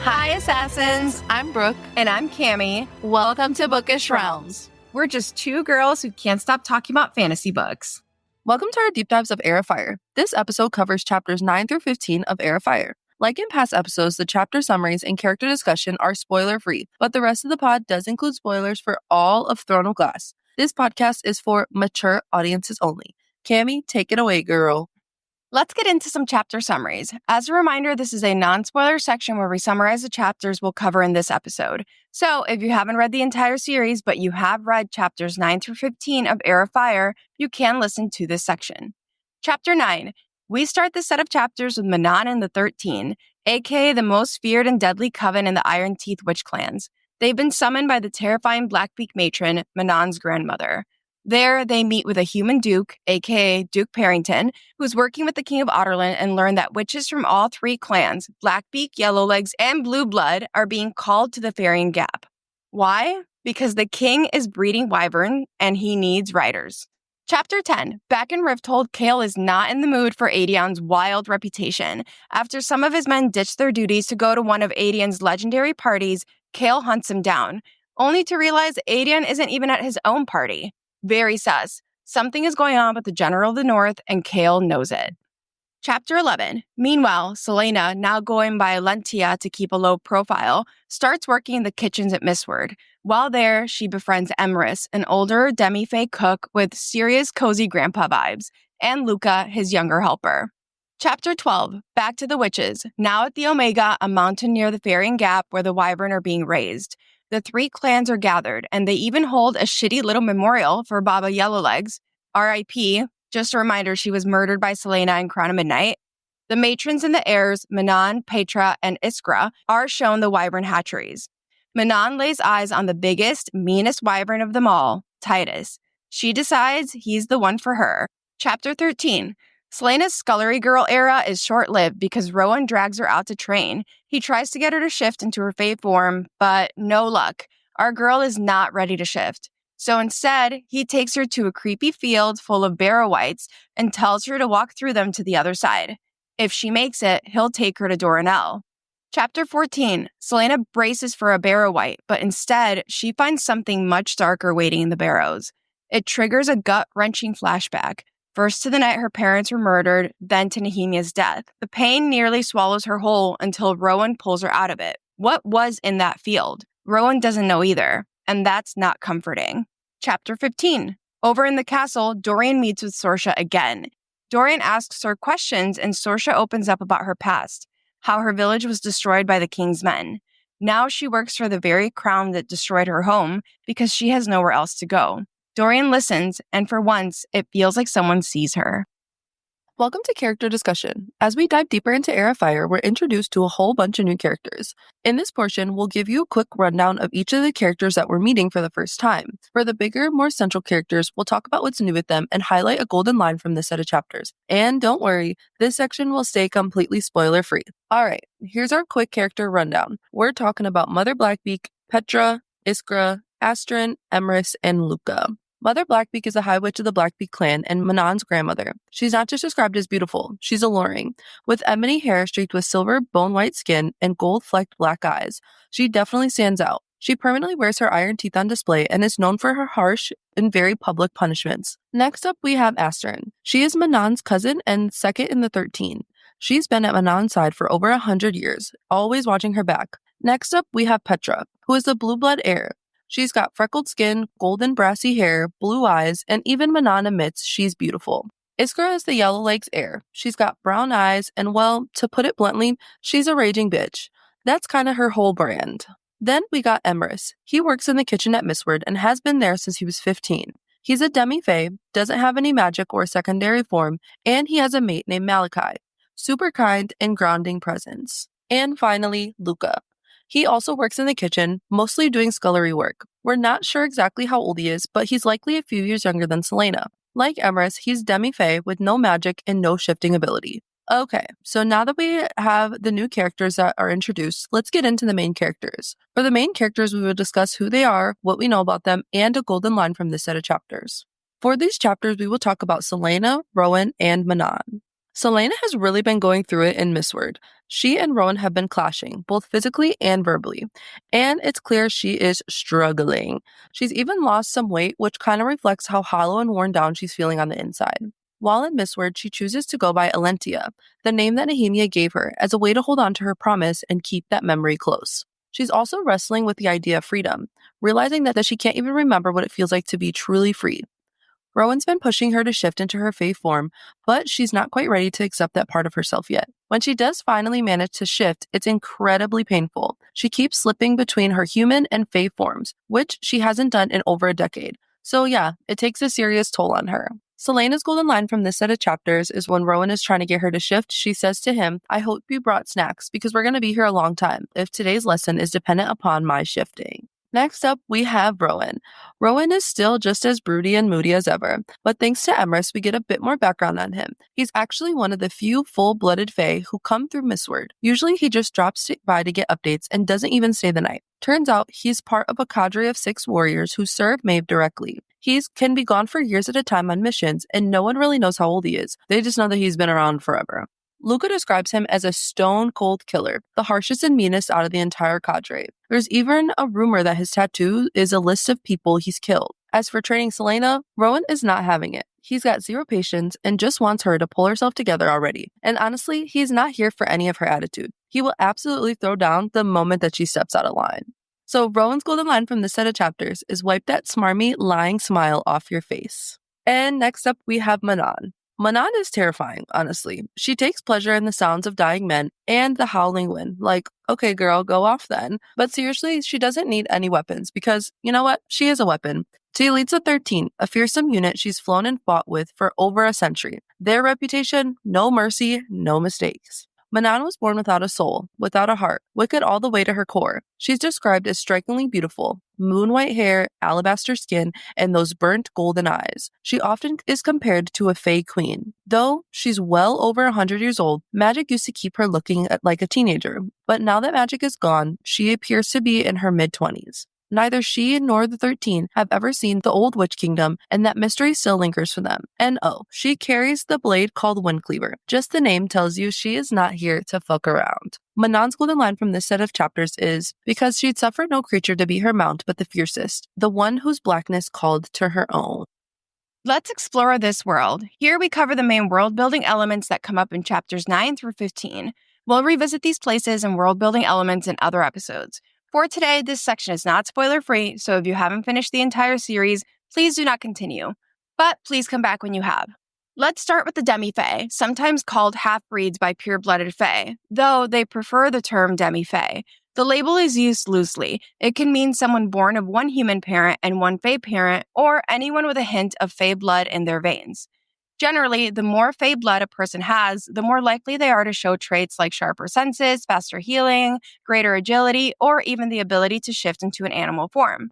Hi, Assassins! I'm Brooke. And I'm Cami. Welcome to Bookish Realms. We're just two girls who can't stop talking about fantasy books. Welcome to our deep dives of Heir of Fire. This episode covers chapters 9 through 15 of Heir of Fire. Like in past episodes, the chapter summaries and character discussion are spoiler-free, but the rest of the pod does include spoilers for all of Throne of Glass. This podcast is for mature audiences only. Cami, take it away, girl. Let's get into some chapter summaries. As a reminder, this is a non-spoiler section where we summarize the chapters we'll cover in this episode. So if you haven't read the entire series, but you have read chapters 9 through 15 of Heir of Fire, you can listen to this section. Chapter 9. We start this set of chapters with Manan and the 13, aka the most feared and deadly coven in the Iron Teeth witch clans. They've been summoned by the terrifying Blackbeak matron, Manan's grandmother. There, they meet with a human duke, aka Duke Parrington, who's working with the King of Otterland, and learn that witches from all three clans, Blackbeak, Yellowlegs, and Blueblood, are being called to the Ferrying Gap. Why? Because the king is breeding wyvern, and he needs riders. Chapter 10. Back in Rifthold, Chaol is not in the mood for Aedion's wild reputation. After some of his men ditch their duties to go to one of Aedion's legendary parties, Chaol hunts him down, only to realize Aedion isn't even at his own party. Very sus. Something is going on with the General of the North, and Chaol knows it. Chapter 11. Meanwhile, Selena, now going by Lentia to keep a low profile, starts working in the kitchens at Mistward. While there, she befriends Emrys, an older demi-fae cook with serious cozy grandpa vibes, and Luca, his younger helper. Chapter 12. Back to the witches. Now at the Omega, a mountain near the Ferrying Gap where the wyvern are being raised. The three clans are gathered, and they even hold a shitty little memorial for Baba Yellowlegs, R.I.P., just a reminder she was murdered by Selena in Crown of Midnight. The matrons and the heirs, Manan, Petra, and Iskra, are shown the wyvern hatcheries. Manan lays eyes on the biggest, meanest wyvern of them all, Titus. She decides he's the one for her. Chapter 13. Selena's scullery girl era is short-lived because Rowan drags her out to train. He tries to get her to shift into her fae form, but no luck. Our girl is not ready to shift. So instead, he takes her to a creepy field full of barrow wights and tells her to walk through them to the other side. If she makes it, he'll take her to Doranel. Chapter 14. Selena braces for a barrow wight, but instead, she finds something much darker waiting in the barrows. It triggers a gut-wrenching flashback. First to the night her parents were murdered, then to Nehemia's death. The pain nearly swallows her whole until Rowan pulls her out of it. What was in that field? Rowan doesn't know either, and that's not comforting. Chapter 15. Over in the castle, Dorian meets with Sorsha again. Dorian asks her questions, and Sorsha opens up about her past, how her village was destroyed by the king's men. Now she works for the very crown that destroyed her home because she has nowhere else to go. Dorian listens, and for once, it feels like someone sees her. Welcome to Character Discussion. As we dive deeper into Heir of Fire, we're introduced to a whole bunch of new characters. In this portion, we'll give you a quick rundown of each of the characters that we're meeting for the first time. For the bigger, more central characters, we'll talk about what's new with them and highlight a golden line from this set of chapters. And don't worry, this section will stay completely spoiler-free. Alright, here's our quick character rundown. We're talking about Mother Blackbeak, Petra, Iskra, Astrid, Emrys, and Luca. Mother Blackbeak is a High Witch of the Blackbeak clan and Manan's grandmother. She's not just described as beautiful, she's alluring. With ebony hair streaked with silver bone-white skin and gold-flecked black eyes, she definitely stands out. She permanently wears her iron teeth on display and is known for her harsh and very public punishments. Next up, we have Astrid. She is Manan's cousin and second in the 13. She's been at Manan's side for over 100 years, always watching her back. Next up, we have Petra, who is the blue-blood heir. She's got freckled skin, golden brassy hair, blue eyes, and even Manan admits she's beautiful. Iskra is the Yellowlegs heir. She's got brown eyes, and well, to put it bluntly, she's a raging bitch. That's kind of her whole brand. Then we got Emrys. He works in the kitchen at Mistward and has been there since he was 15. He's a demi-fae, doesn't have any magic or secondary form, and he has a mate named Malachi. Super kind and grounding presence. And finally, Luca. He also works in the kitchen, mostly doing scullery work. We're not sure exactly how old he is, but he's likely a few years younger than Selena. Like Emrys, he's demi-fae with no magic and no shifting ability. Okay, so now that we have the new characters that are introduced, let's get into the main characters. For the main characters, we will discuss who they are, what we know about them, and a golden line from this set of chapters. For these chapters, we will talk about Selena, Rowan, and Manan. Selena has really been going through it in Mistward. She and Rowan have been clashing, both physically and verbally, and it's clear she is struggling. She's even lost some weight, which kind of reflects how hollow and worn down she's feeling on the inside. While in Mistward, she chooses to go by Alentia, the name that Nehemia gave her, as a way to hold on to her promise and keep that memory close. She's also wrestling with the idea of freedom, realizing that she can't even remember what it feels like to be truly free. Rowan's been pushing her to shift into her fae form, but she's not quite ready to accept that part of herself yet. When she does finally manage to shift, it's incredibly painful. She keeps slipping between her human and fae forms, which she hasn't done in over a decade. So yeah, it takes a serious toll on her. Selena's golden line from this set of chapters is when Rowan is trying to get her to shift, she says to him, "I hope you brought snacks because we're going to be here a long time if today's lesson is dependent upon my shifting." Next up, we have Rowan. Rowan is still just as broody and moody as ever, but thanks to Emrys, we get a bit more background on him. He's actually one of the few full-blooded fae who come through Mistward. Usually he just drops by to get updates and doesn't even stay the night. Turns out he's part of a cadre of 6 warriors who serve Maeve directly. He can be gone for years at a time on missions, and no one really knows how old he is. They just know that he's been around forever. Luca describes him as a stone-cold killer, the harshest and meanest out of the entire cadre. There's even a rumor that his tattoo is a list of people he's killed. As for training Selena, Rowan is not having it. He's got zero patience and just wants her to pull herself together already. And honestly, he's not here for any of her attitude. He will absolutely throw down the moment that she steps out of line. So Rowan's golden line from this set of chapters is wipe that smarmy, lying smile off your face. And next up, we have Manon. Manon is terrifying, honestly. She takes pleasure in the sounds of dying men and the howling wind. Like, okay, girl, go off then. But seriously, she doesn't need any weapons because, you know what? She is a weapon. She leads the 13, a fearsome unit she's flown and fought with for over a century. Their reputation, no mercy, no mistakes. Manon was born without a soul, without a heart, wicked all the way to her core. She's described as strikingly beautiful, moon-white hair, alabaster skin, and those burnt golden eyes. She often is compared to a fae queen. Though she's well over 100 years old, magic used to keep her looking like a teenager. But now that magic is gone, she appears to be in her mid-20s. Neither she nor the 13 have ever seen the old witch kingdom, and that mystery still lingers for them. And oh, she carries the blade called Windcleaver. Just the name tells you she is not here to fuck around. Manon's golden line from this set of chapters is, because she'd suffer no creature to be her mount but the fiercest, the one whose blackness called to her own. Let's explore this world. Here we cover the main world-building elements that come up in chapters 9 through 15. We'll revisit these places and world-building elements in other episodes. For today, this section is not spoiler-free, so if you haven't finished the entire series, please do not continue. But please come back when you have. Let's start with the demi-fae, sometimes called half-breeds by pure-blooded fae, though they prefer the term demi-fae. The label is used loosely. It can mean someone born of one human parent and one fae parent, or anyone with a hint of fae blood in their veins. Generally, the more fae blood a person has, the more likely they are to show traits like sharper senses, faster healing, greater agility, or even the ability to shift into an animal form.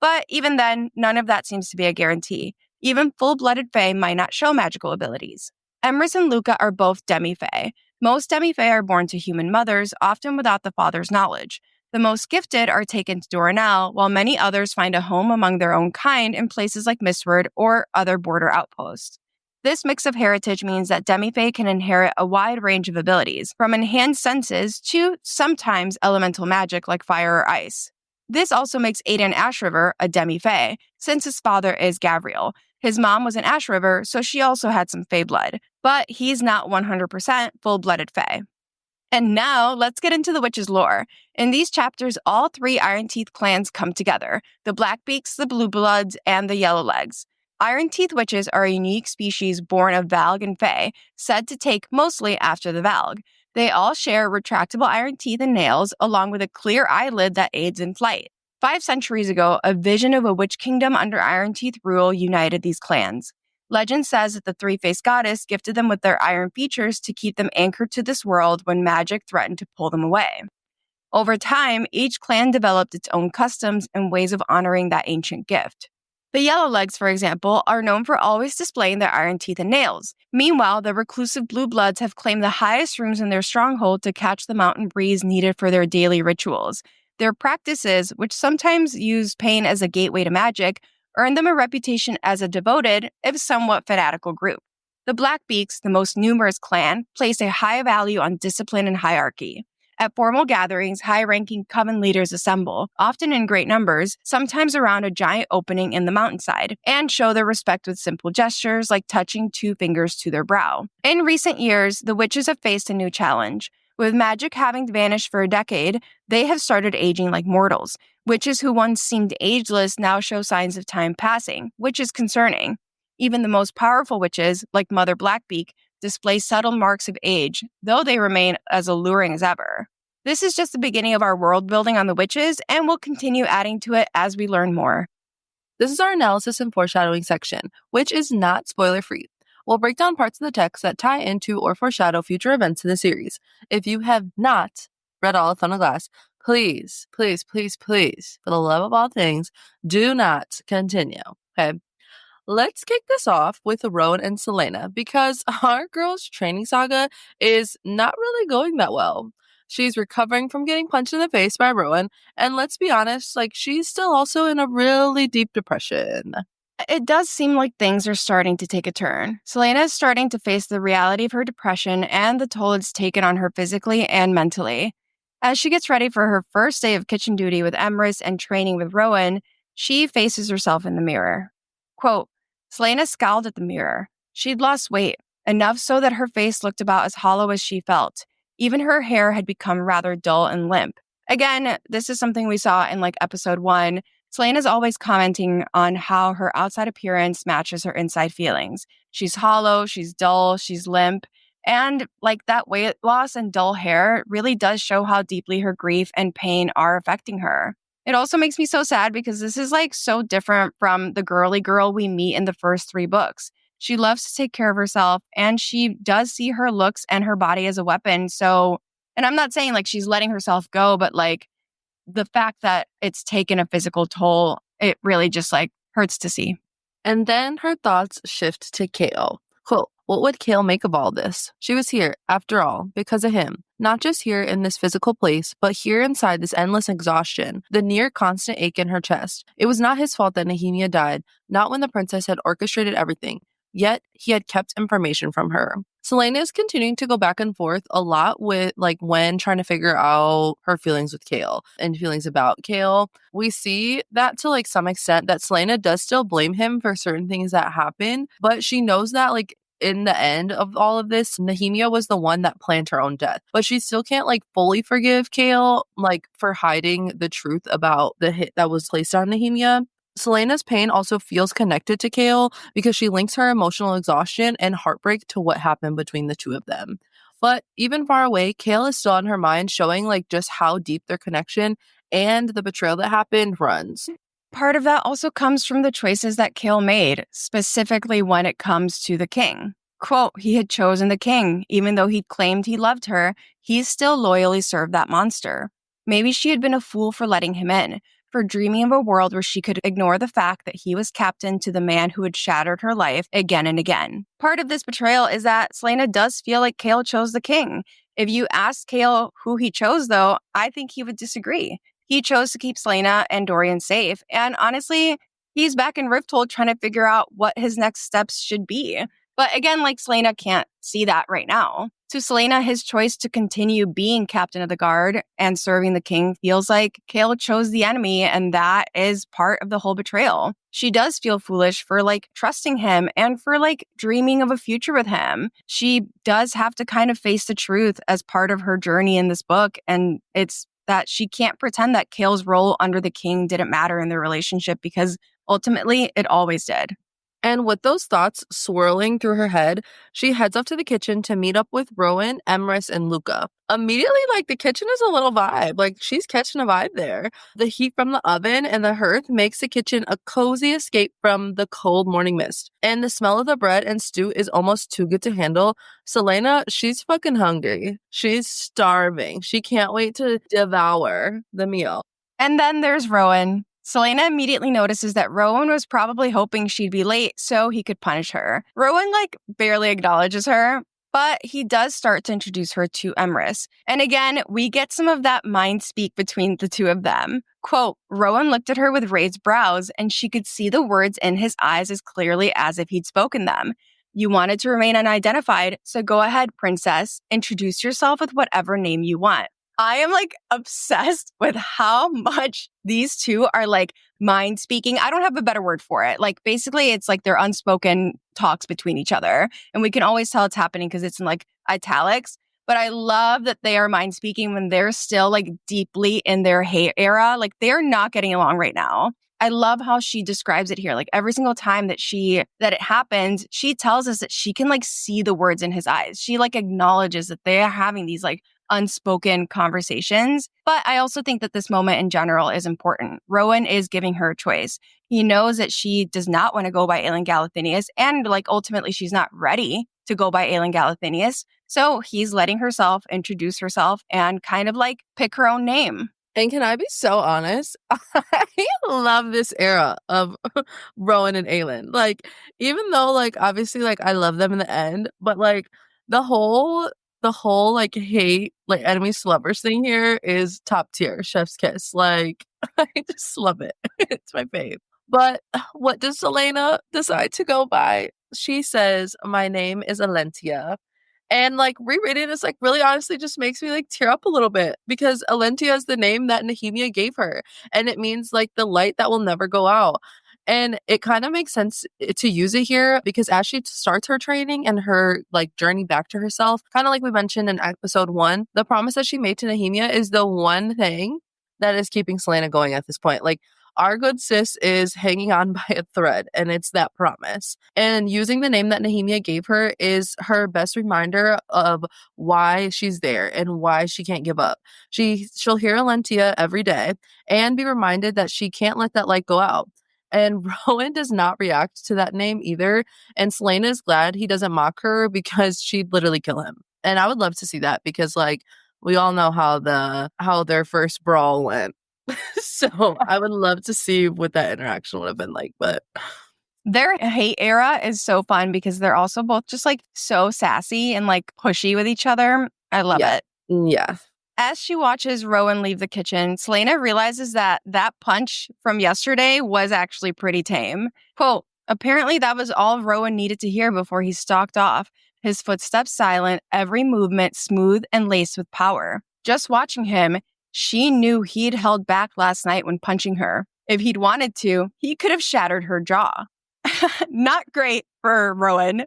But even then, none of that seems to be a guarantee. Even full-blooded fae might not show magical abilities. Emrys and Luca are both demi-fae. Most demi-fae are born to human mothers, often without the father's knowledge. The most gifted are taken to Doranel, while many others find a home among their own kind in places like Mistward or other border outposts. This mix of heritage means that demi-fae can inherit a wide range of abilities, from enhanced senses to sometimes elemental magic like fire or ice. This also makes Aiden Ashriver a demi-fae, since his father is Gavriel. His mom was an Ashriver, so she also had some fae blood, but he's not 100% full-blooded fae. And now, let's get into the witch's lore. In these chapters, all 3 Iron Teeth clans come together, the Blackbeaks, the Blue Bloods, and the Yellowlegs. Iron Teeth witches are a unique species born of Valg and Fae, said to take mostly after the Valg. They all share retractable iron teeth and nails, along with a clear eyelid that aids in flight. 5 centuries ago, a vision of a witch kingdom under Iron Teeth rule united these clans. Legend says that the 3-faced goddess gifted them with their iron features to keep them anchored to this world when magic threatened to pull them away. Over time, each clan developed its own customs and ways of honoring that ancient gift. The Yellowlegs, for example, are known for always displaying their iron teeth and nails. Meanwhile, the reclusive Blue Bloods have claimed the highest rooms in their stronghold to catch the mountain breeze needed for their daily rituals. Their practices, which sometimes use pain as a gateway to magic, earn them a reputation as a devoted, if somewhat fanatical group. The Blackbeaks, the most numerous clan, place a high value on discipline and hierarchy. At formal gatherings, high-ranking coven leaders assemble, often in great numbers, sometimes around a giant opening in the mountainside, and show their respect with simple gestures like touching 2 fingers to their brow. In recent years, the witches have faced a new challenge. With magic having vanished for a decade, they have started aging like mortals. Witches who once seemed ageless now show signs of time passing, which is concerning. Even the most powerful witches, like Mother Blackbeak, display subtle marks of age, though they remain as alluring as ever. This is just the beginning of our world building on the witches, and we'll continue adding to it as we learn more. This is our analysis and foreshadowing section, which is not spoiler-free. We'll break down parts of the text that tie into or foreshadow future events in the series. If you have not read all of Funnel Glass, please, please, please, please, for the love of all things, do not continue, okay? Let's kick this off with Rowan and Selena because our girl's training saga is not really going that well. She's recovering from getting punched in the face by Rowan, and let's be honest, she's still also in a really deep depression. It does seem like things are starting to take a turn. Selena is starting to face the reality of her depression and the toll it's taken on her physically and mentally. As she gets ready for her first day of kitchen duty with Emrys and training with Rowan, she faces herself in the mirror. Quote, Selena scowled at the mirror. She'd lost weight, enough so that her face looked about as hollow as she felt. Even her hair had become rather dull and limp. Again, this is something we saw in episode 1. Selena's always commenting on how her outside appearance matches her inside feelings. She's hollow, she's dull, she's limp. And that weight loss and dull hair really does show how deeply her grief and pain are affecting her. It also makes me so sad because this is so different from the girly girl we meet in the first 3 books. She loves to take care of herself and she does see her looks and her body as a weapon. So, and I'm not saying she's letting herself go, but the fact that it's taken a physical toll, it really just hurts to see. And then her thoughts shift to Kale. Quote, what would Kale make of all this? She was here, after all, because of him. Not just here in this physical place, but here inside this endless exhaustion, the near constant ache in her chest. It was not his fault that Nehemia died, not when the princess had orchestrated everything. Yet, he had kept information from her. Selena is continuing to go back and forth a lot with when trying to figure out her feelings with Kale and feelings about Kale. We see that to some extent that Selena does still blame him for certain things that happen, but she knows that in the end of all of this, Nehemia was the one that planned her own death. But she still can't fully forgive Kale for hiding the truth about the hit that was placed on Nehemia. Selena's pain also feels connected to Kale because she links her emotional exhaustion and heartbreak to what happened between the two of them. But even far away, Kale is still on her mind, showing just how deep their connection and the betrayal that happened runs. Part of that also comes from the choices that Kale made, specifically when it comes to the king. Quote, he had chosen the king. Even though he claimed he loved her, he still loyally served that monster. Maybe she had been a fool for letting him in, for dreaming of a world where she could ignore the fact that he was captain to the man who had shattered her life again and again. Part of this betrayal is that Selena does feel like Kale chose the king. If you ask Kale who he chose, though, I think he would disagree. He chose to keep Selena and Dorian safe, and honestly, he's back in Rifthold trying to figure out what his next steps should be. But again, Selena can't see that right now. To Selena, his choice to continue being captain of the guard and serving the king feels like Kale chose the enemy, and that is part of the whole betrayal. She does feel foolish for trusting him and for dreaming of a future with him. She does have to kind of face the truth as part of her journey in this book, and it's that she can't pretend that Kale's role under the king didn't matter in their relationship because ultimately it always did. And with those thoughts swirling through her head, she heads up to the kitchen to meet up with Rowan, Emrys, and Luca. Immediately, the kitchen is a little vibe. She's catching a vibe there. The heat from the oven and the hearth makes the kitchen a cozy escape from the cold morning mist. And the smell of the bread and stew is almost too good to handle. Selena, she's fucking hungry. She's starving. She can't wait to devour the meal. And then there's Rowan. Selena immediately notices that Rowan was probably hoping she'd be late so he could punish her. Rowan, barely acknowledges her, but he does start to introduce her to Emrys. And again, we get some of that mind speak between the two of them. Quote, Rowan looked at her with raised brows, and she could see the words in his eyes as clearly as if he'd spoken them. You wanted to remain unidentified, so go ahead, princess. Introduce yourself with whatever name you want. I am like obsessed with how much these two are like mind speaking. I don't have a better word for it. Like basically it's like their unspoken talks between each other. And we can always tell it's happening because it's in like italics. But I love that they are mind speaking when they're still like deeply in their hate era. Like they're not getting along right now. I love how she describes it here. Like every single time that it happens, she tells us that she can like see the words in his eyes. She like acknowledges that they are having these like unspoken conversations. But I also think that this moment in general is important. Rowan is giving her a choice. He knows that she does not want to go by Aelin Galathinius, and like ultimately she's not ready to go by Aelin Galathinius. So he's letting herself introduce herself and kind of like pick her own name. And can I be so honest? I love this era of Rowan and Aelin. Like, even though, like, obviously, like, I love them in the end, but like the whole like hate, like enemies to lovers thing here is top tier, chef's kiss. Like, I just love it. It's my fave. But what does Selena decide to go by? She says, "My name is Alentia." And like rereading this, like really honestly just makes me like tear up a little bit because Alentia is the name that Nehemia gave her. And it means like the light that will never go out. And it kind of makes sense to use it here because as she starts her training and her like journey back to herself, kind of like we mentioned in episode 1, the promise that she made to Nehemia is the one thing that is keeping Selena going at this point. Like, our good sis is hanging on by a thread, and it's that promise. And using the name that Nehemia gave her is her best reminder of why she's there and why she can't give up. She'll hear Alentia every day and be reminded that she can't let that light go out. And Rowan does not react to that name either. And Selena is glad he doesn't mock her because she'd literally kill him. And I would love to see that because, like, we all know how their first brawl went. So I would love to see what that interaction would have been like. But their hate era is so fun because they're also both just like so sassy and like pushy with each other. I love it. Yeah. As she watches Rowan leave the kitchen, Selena realizes that punch from yesterday was actually pretty tame. Quote, apparently that was all Rowan needed to hear before he stalked off. His footsteps silent, every movement smooth and laced with power. Just watching him, she knew he'd held back last night when punching her. If he'd wanted to, he could have shattered her jaw. Not great for Rowan,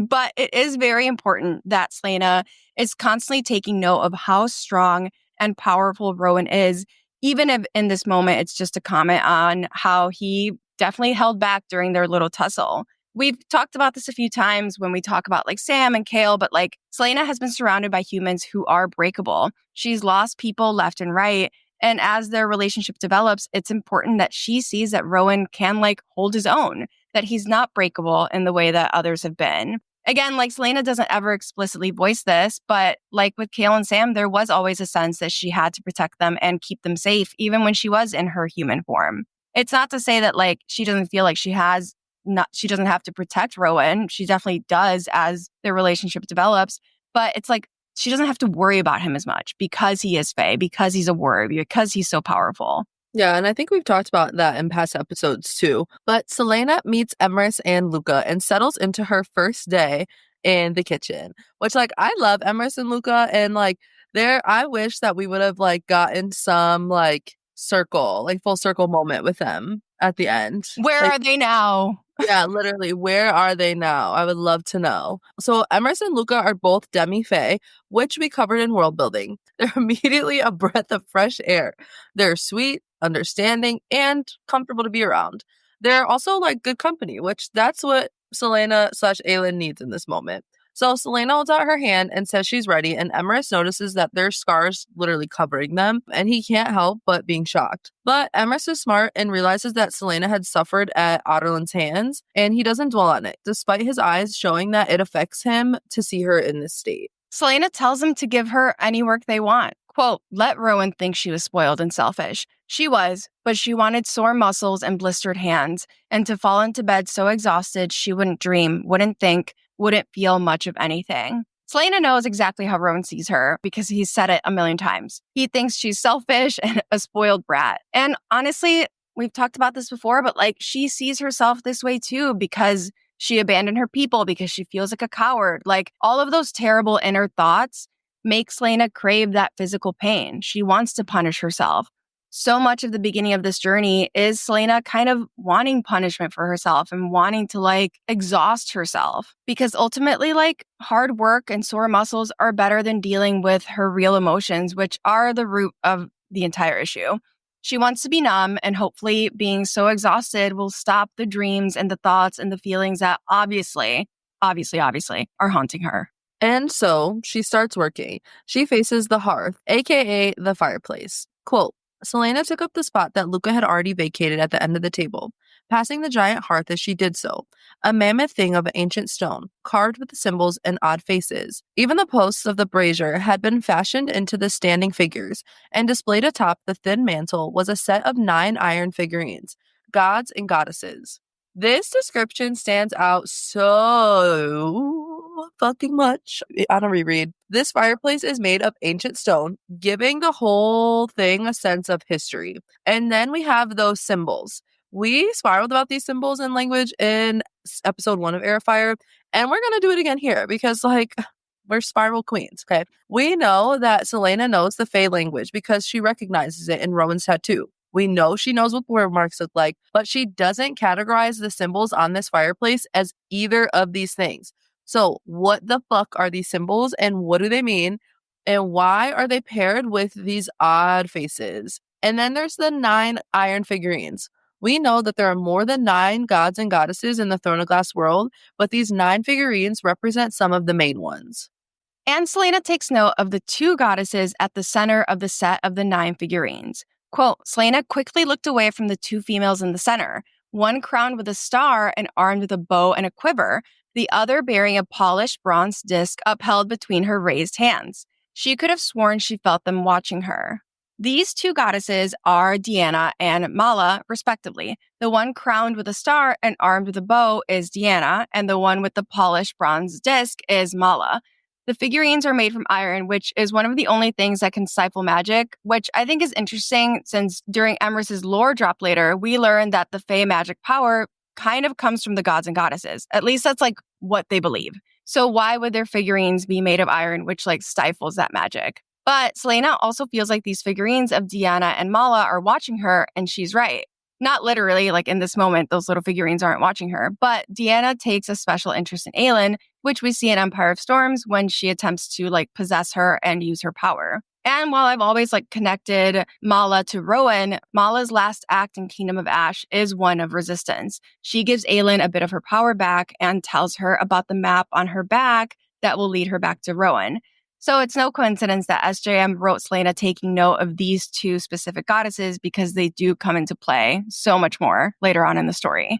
but it is very important that Selena is constantly taking note of how strong and powerful Rowan is, even if in this moment it's just a comment on how he definitely held back during their little tussle. We've talked about this a few times when we talk about like Sam and Kale, but like Selena has been surrounded by humans who are breakable. She's lost people left and right. And as their relationship develops, it's important that she sees that Rowan can like hold his own, that he's not breakable in the way that others have been. Again, like Selena doesn't ever explicitly voice this, but like with Kale and Sam, there was always a sense that she had to protect them and keep them safe, even when she was in her human form. It's not to say that like she doesn't feel like she doesn't have to protect Rowan. She definitely does as their relationship develops, but it's like she doesn't have to worry about him as much because he is Fae, because he's a warrior, because he's so powerful. Yeah, and I think we've talked about that in past episodes too. But Selena meets Emrys and Luca and settles into her first day in the kitchen, which like I love Emrys and Luca, and like I wish that we would have like gotten some like full circle moment with them at the end. Where like, are they now? Yeah, literally, where are they now? I would love to know. So Emrys and Luca are both demi-fae, which we covered in world building. They're immediately a breath of fresh air. They're sweet, understanding, and comfortable to be around. They're also like good company, which that's what Selena/Aelin needs in this moment. So Selena holds out her hand and says she's ready, and Emrys notices that there's scars literally covering them, and he can't help but being shocked. But Emrys is smart and realizes that Selena had suffered at Otterland's hands, and he doesn't dwell on it, despite his eyes showing that it affects him to see her in this state. Selena tells him to give her any work they want. Quote, let Rowan think she was spoiled and selfish. She was, but she wanted sore muscles and blistered hands, and to fall into bed so exhausted she wouldn't dream, wouldn't think, wouldn't feel much of anything. Selena knows exactly how Rowan sees her because he's said it a million times. He thinks she's selfish and a spoiled brat. And honestly, we've talked about this before, but like she sees herself this way too because She abandoned her people because she feels like a coward. Like, all of those terrible inner thoughts make Selena crave that physical pain. She wants to punish herself. So much of the beginning of this journey is Selena kind of wanting punishment for herself and wanting to exhaust herself, because ultimately hard work and sore muscles are better than dealing with her real emotions, which are the root of the entire issue. She wants to be numb, and hopefully being so exhausted will stop the dreams and the thoughts and the feelings that obviously are haunting her. And so she starts working. She faces the hearth, aka the fireplace. Quote, Selena took up the spot that Luca had already vacated at the end of the table, passing the giant hearth as she did so, a mammoth thing of ancient stone, carved with symbols and odd faces. Even the posts of the brazier had been fashioned into the standing figures, and displayed atop the thin mantle was a set of 9 iron figurines, gods and goddesses. This description stands out so fucking much. On a reread, this fireplace is made of ancient stone, giving the whole thing a sense of history. And then we have those symbols. We spiraled about these symbols in language in episode 1 of Heir of Fire, and we're going to do it again here because, we're spiral queens, okay? We know that Selena knows the Fae language because she recognizes it in Rowan's tattoo. We know she knows what word marks look like, but she doesn't categorize the symbols on this fireplace as either of these things. So what the fuck are these symbols, and what do they mean? And why are they paired with these odd faces? And then there's the 9 iron figurines. We know that there are more than 9 gods and goddesses in the Throne of Glass world, but these 9 figurines represent some of the main ones. And Selena takes note of the 2 goddesses at the center of the set of the 9 figurines. Quote, Selena quickly looked away from the 2 females in the center, one crowned with a star and armed with a bow and a quiver, the other bearing a polished bronze disc upheld between her raised hands. She could have sworn she felt them watching her. These 2 goddesses are Diana and Mala, respectively. The one crowned with a star and armed with a bow is Diana, and the one with the polished bronze disc is Mala. The figurines are made from iron, which is one of the only things that can stifle magic, which I think is interesting since during Emrys's lore drop later, we learned that the Fae magic power kind of comes from the gods and goddesses. At least that's what they believe. So why would their figurines be made of iron, which stifles that magic? But Selena also feels like these figurines of Diana and Mala are watching her, and she's right. Not literally, in this moment, those little figurines aren't watching her, but Diana takes a special interest in Aelin, which we see in Empire of Storms when she attempts to possess her and use her power. And while I've always connected Mala to Rowan, Mala's last act in Kingdom of Ash is one of resistance. She gives Aelin a bit of her power back and tells her about the map on her back that will lead her back to Rowan. So it's no coincidence that SJM wrote Selena taking note of these 2 specific goddesses because they do come into play so much more later on in the story.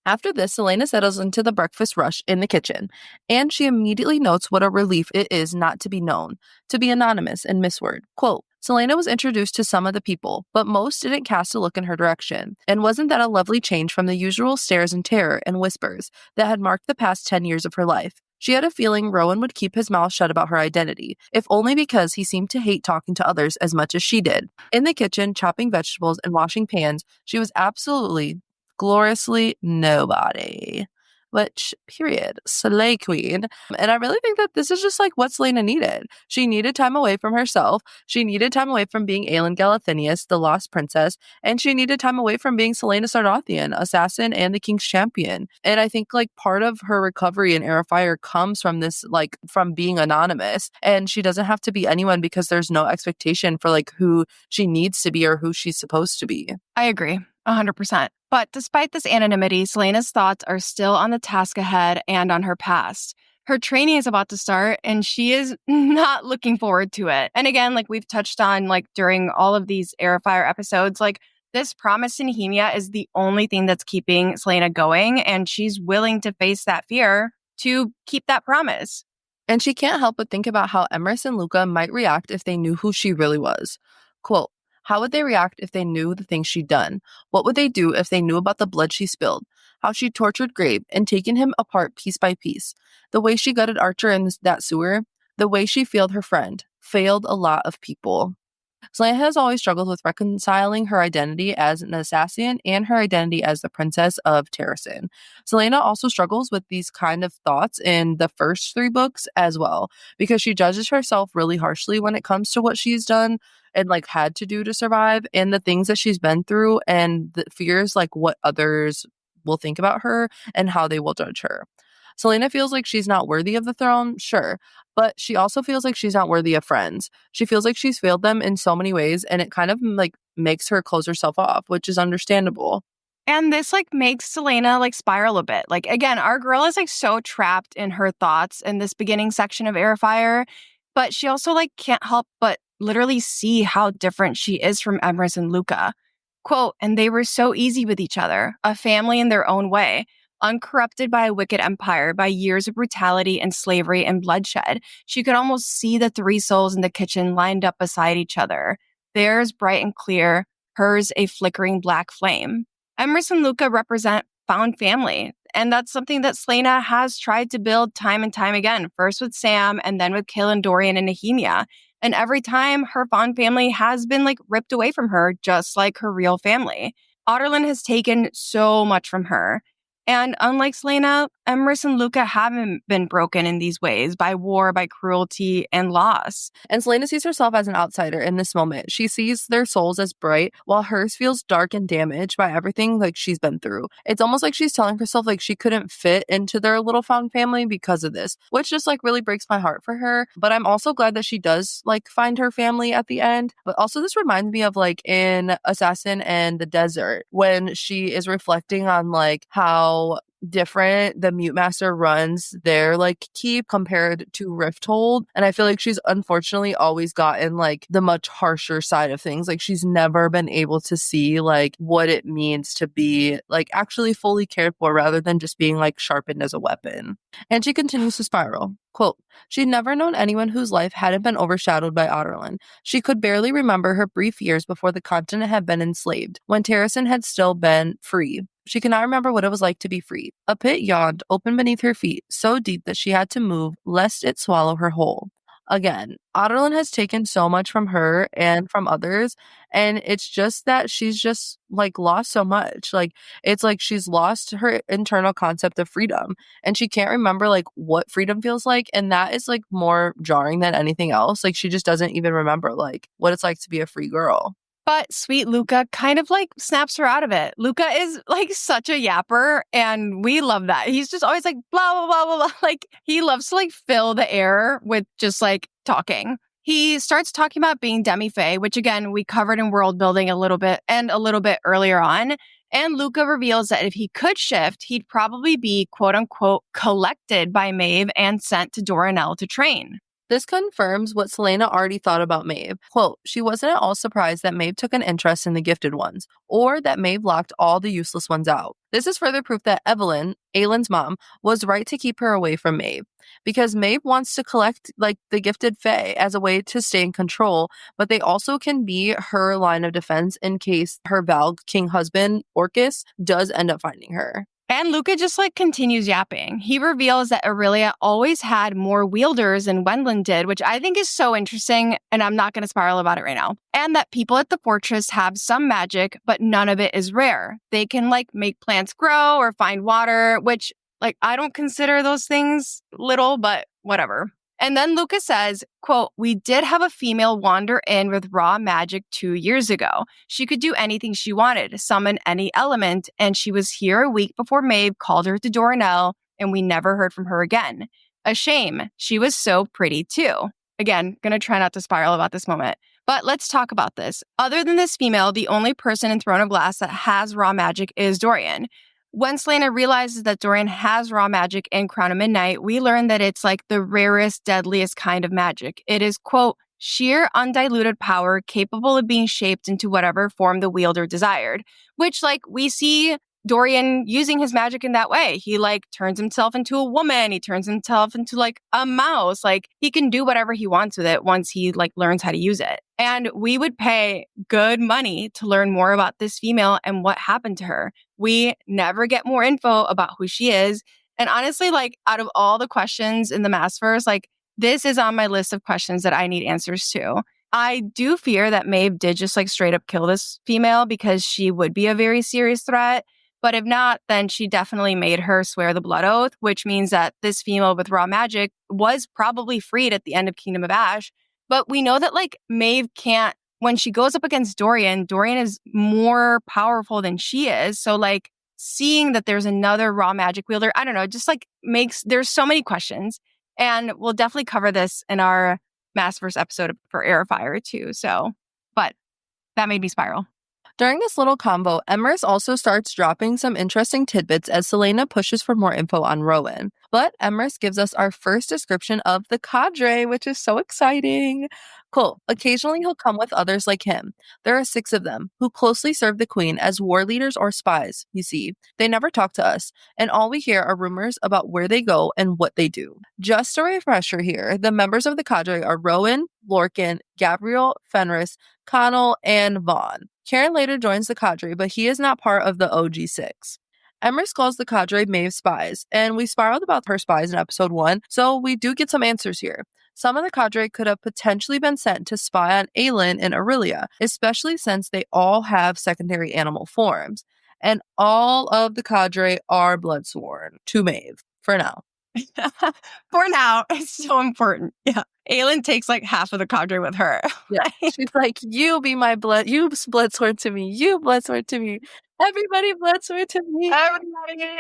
After this, Selena settles into the breakfast rush in the kitchen, and she immediately notes what a relief it is not to be known, to be anonymous and misword. Quote, Selena was introduced to some of the people, but most didn't cast a look in her direction. And wasn't that a lovely change from the usual stares and terror and whispers that had marked the past 10 years of her life? She had a feeling Rowan would keep his mouth shut about her identity, if only because he seemed to hate talking to others as much as she did. In the kitchen, chopping vegetables and washing pans, she was absolutely, gloriously nobody. Which, period, slay queen. And I really think that this is just what Selena needed. She needed time away from herself. She needed time away from being Aelin Galathinius, the lost princess. And she needed time away from being Selena Sardothian, assassin and the king's champion. And I think part of her recovery in Heir of Fire comes from this, from being anonymous. And she doesn't have to be anyone because there's no expectation for who she needs to be or who she's supposed to be. I agree. 100%. But despite this anonymity, Selena's thoughts are still on the task ahead and on her past. Her training is about to start, and she is not looking forward to it. And again, we've touched on, during all of these Heir of Fire episodes, this promise to Nehemia is the only thing that's keeping Selena going, and she's willing to face that fear to keep that promise. And she can't help but think about how Emrys and Luca might react if they knew who she really was. Quote, how would they react if they knew the things she'd done? What would they do if they knew about the blood she spilled? How she tortured Grabe and taken him apart piece by piece? The way she gutted Archer in that sewer? The way she failed her friend? Failed a lot of people. Selena has always struggled with reconciling her identity as an assassin and her identity as the princess of Terrasen. Selena also struggles with these kind of thoughts in the first 3 books as well, because she judges herself really harshly when it comes to what she's done and like had to do to survive and the things that she's been through and the fears like what others will think about her and how they will judge her. Selena feels like she's not worthy of the throne, sure, but she also feels like she's not worthy of friends. She feels like she's failed them in so many ways, and it kind of like makes her close herself off, which is understandable. And this like makes Selena like spiral a bit. Like again, our girl is like so trapped in her thoughts in this beginning section of Heir of Fire, but she also like can't help but literally see how different she is from Emrys and Luca. Quote, and they were so easy with each other, a family in their own way, uncorrupted by a wicked empire, by years of brutality and slavery and bloodshed. She could almost see the 3 souls in the kitchen lined up beside each other. Theirs bright and clear, hers a flickering black flame. Emrys and Luca represent found family. And that's something that Selena has tried to build time and time again, first with Sam and then with Kaelin, Dorian, and Nehemia. And every time her found family has been like ripped away from her, just like her real family. Otterlin has taken so much from her. And unlike Selena, Emrys and Luca haven't been broken in these ways by war, by cruelty, and loss. And Selena sees herself as an outsider in this moment. She sees their souls as bright, while hers feels dark and damaged by everything like she's been through. It's almost like she's telling herself like she couldn't fit into their little found family because of this, which just like really breaks my heart for her. But I'm also glad that she does like find her family at the end. But also this reminds me of like in Assassin and the Desert, when she is reflecting on like how different the Mute Master runs their like keep compared to Rifthold. And I feel like she's unfortunately always gotten like the much harsher side of things. Like she's never been able to see like what it means to be like actually fully cared for rather than just being like sharpened as a weapon. And she continues to spiral. Quote, she'd never known anyone whose life hadn't been overshadowed by Otterlin. She could barely remember her brief years before the continent had been enslaved, when Terrasen had still been free. She could not remember what it was like to be free. A pit yawned open beneath her feet, so deep that she had to move lest it swallow her whole. Again, Otterlin has taken so much from her and from others, and it's just that she's just like lost so much. Like it's like she's lost her internal concept of freedom, and she can't remember like what freedom feels like, and that is like more jarring than anything else. Like she just doesn't even remember like what it's like to be a free girl. But sweet Luca kind of like snaps her out of it. Luca is like such a yapper, and we love that. He's just always like blah, blah, blah, blah, blah. Like he loves to like fill the air with just like talking. He starts talking about being demi-fae, which again, we covered in world building a little bit and a little bit earlier on. And Luca reveals that if he could shift, he'd probably be quote unquote collected by Maeve and sent to Doranel to train. This confirms what Selena already thought about Maeve. Quote, she wasn't at all surprised that Maeve took an interest in the gifted ones, or that Maeve locked all the useless ones out. This is further proof that Evelyn, Aylin's mom, was right to keep her away from Maeve. Because Maeve wants to collect like the gifted fae as a way to stay in control, but they also can be her line of defense in case her Val King husband, Orcus, does end up finding her. And Luca just like continues yapping. He reveals that Aurelia always had more wielders than Wendland did, which I think is so interesting, and I'm not going to spiral about it right now. And that people at the fortress have some magic, but none of it is rare. They can like make plants grow or find water, which like I don't consider those things little, but whatever. And then Luca says, quote, we did have a female wander in with raw magic 2 years ago. She could do anything she wanted, summon any element, and she was here a week before Maeve called her to Doranel, and we never heard from her again. A shame. She was so pretty too. Again, gonna try not to spiral about this moment. But let's talk about this. Other than this female, the only person in Throne of Glass that has raw magic is Dorian. When Selena realizes that Dorian has raw magic in Crown of Midnight, we learn that it's like the rarest, deadliest kind of magic. It is, quote, sheer undiluted power capable of being shaped into whatever form the wielder desired, which like we see Dorian using his magic in that way. He like turns himself into a woman. He turns himself into like a mouse. Like he can do whatever he wants with it once he like learns how to use it. And we would pay good money to learn more about this female and what happened to her. We never get more info about who she is. And honestly, like out of all the questions in the Maasverse, like this is on my list of questions that I need answers to. I do fear that Maeve did just like straight up kill this female because she would be a very serious threat. But if not, then she definitely made her swear the blood oath, which means that this female with raw magic was probably freed at the end of Kingdom of Ash. But we know that like Maeve can't, when she goes up against Dorian, Dorian is more powerful than she is. So like seeing that there's another raw magic wielder, I don't know, just like there's so many questions. And we'll definitely cover this in our Massverse episode for Heir of Fire too. So, but that made me spiral. During this little combo, Emrys also starts dropping some interesting tidbits as Selena pushes for more info on Rowan. But Emrys gives us our first description of the cadre, which is so exciting. Cool. Occasionally, he'll come with others like him. There are 6 of them, who closely serve the queen as war leaders or spies, you see. They never talk to us, and all we hear are rumors about where they go and what they do. Just a refresher here, the members of the cadre are Rowan, Lorcan, Gabriel, Fenris, Connell, and Vaughn. Karen later joins the cadre, but he is not part of the OG6. Emrys calls the cadre Maeve's spies, and we spiraled about her spies in episode 1, so we do get some answers here. Some of the cadre could have potentially been sent to spy on Aelin and Aurelia, especially since they all have secondary animal forms. And all of the cadre are bloodsworn to Maeve, for now. For now, it's so important. Yeah. Aelin takes like half of the cadre with her. Yeah. She's like, you be my blood, you bloodsword to me, you bloodsword to me, everybody bloodsword to me. Everybody.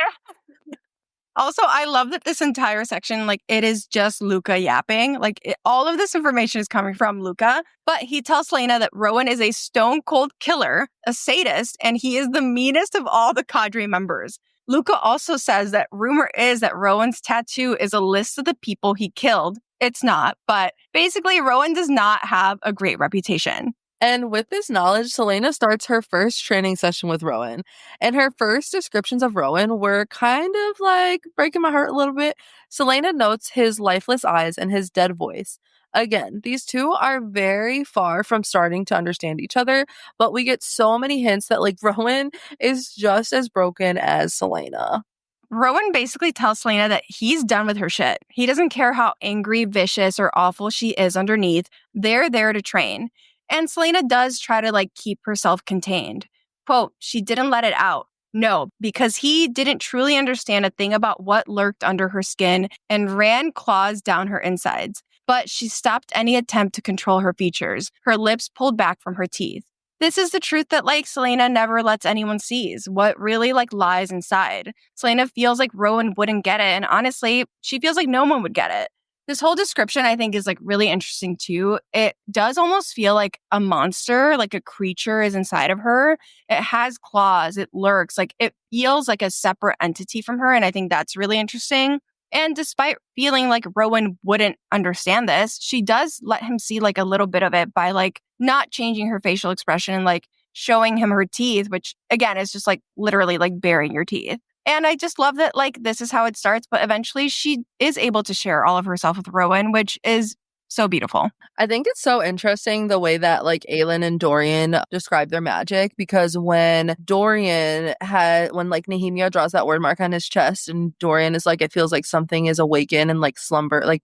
Also, I love that this entire section, like, it is just Luca yapping. Like, all of this information is coming from Luca, but he tells Selena that Rowan is a stone-cold killer, a sadist, and he is the meanest of all the cadre members. Luca also says that rumor is that Rowan's tattoo is a list of the people he killed. It's not, but basically, Rowan does not have a great reputation. And with this knowledge, Selena starts her first training session with Rowan. And her first descriptions of Rowan were kind of like breaking my heart a little bit. Selena notes his lifeless eyes and his dead voice. Again, these two are very far from starting to understand each other, but we get so many hints that like Rowan is just as broken as Selena. Rowan basically tells Selena that he's done with her shit. He doesn't care how angry, vicious, or awful she is underneath. They're there to train. And Selena does try to like keep herself contained. Quote, she didn't let it out. No, because he didn't truly understand a thing about what lurked under her skin and ran claws down her insides. But she stopped any attempt to control her features, her lips pulled back from her teeth. This is the truth that like Selena never lets anyone seize, what really like lies inside. Selena feels like Rowan wouldn't get it, and honestly, she feels like no one would get it. This whole description, I think, is like really interesting too. It does almost feel like a monster, like a creature is inside of her. It has claws, it lurks, like it feels like a separate entity from her. And I think that's really interesting. And despite feeling like Rowan wouldn't understand this, she does let him see like a little bit of it by like not changing her facial expression and like showing him her teeth, which again is just like literally like baring your teeth. And I just love that, like, this is how it starts, but eventually she is able to share all of herself with Rowan, which is so beautiful. I think it's so interesting the way that, like, Aelin and Dorian describe their magic, because when like, Nehemia draws that word mark on his chest, and Dorian is like, it feels like something is awakened and, like,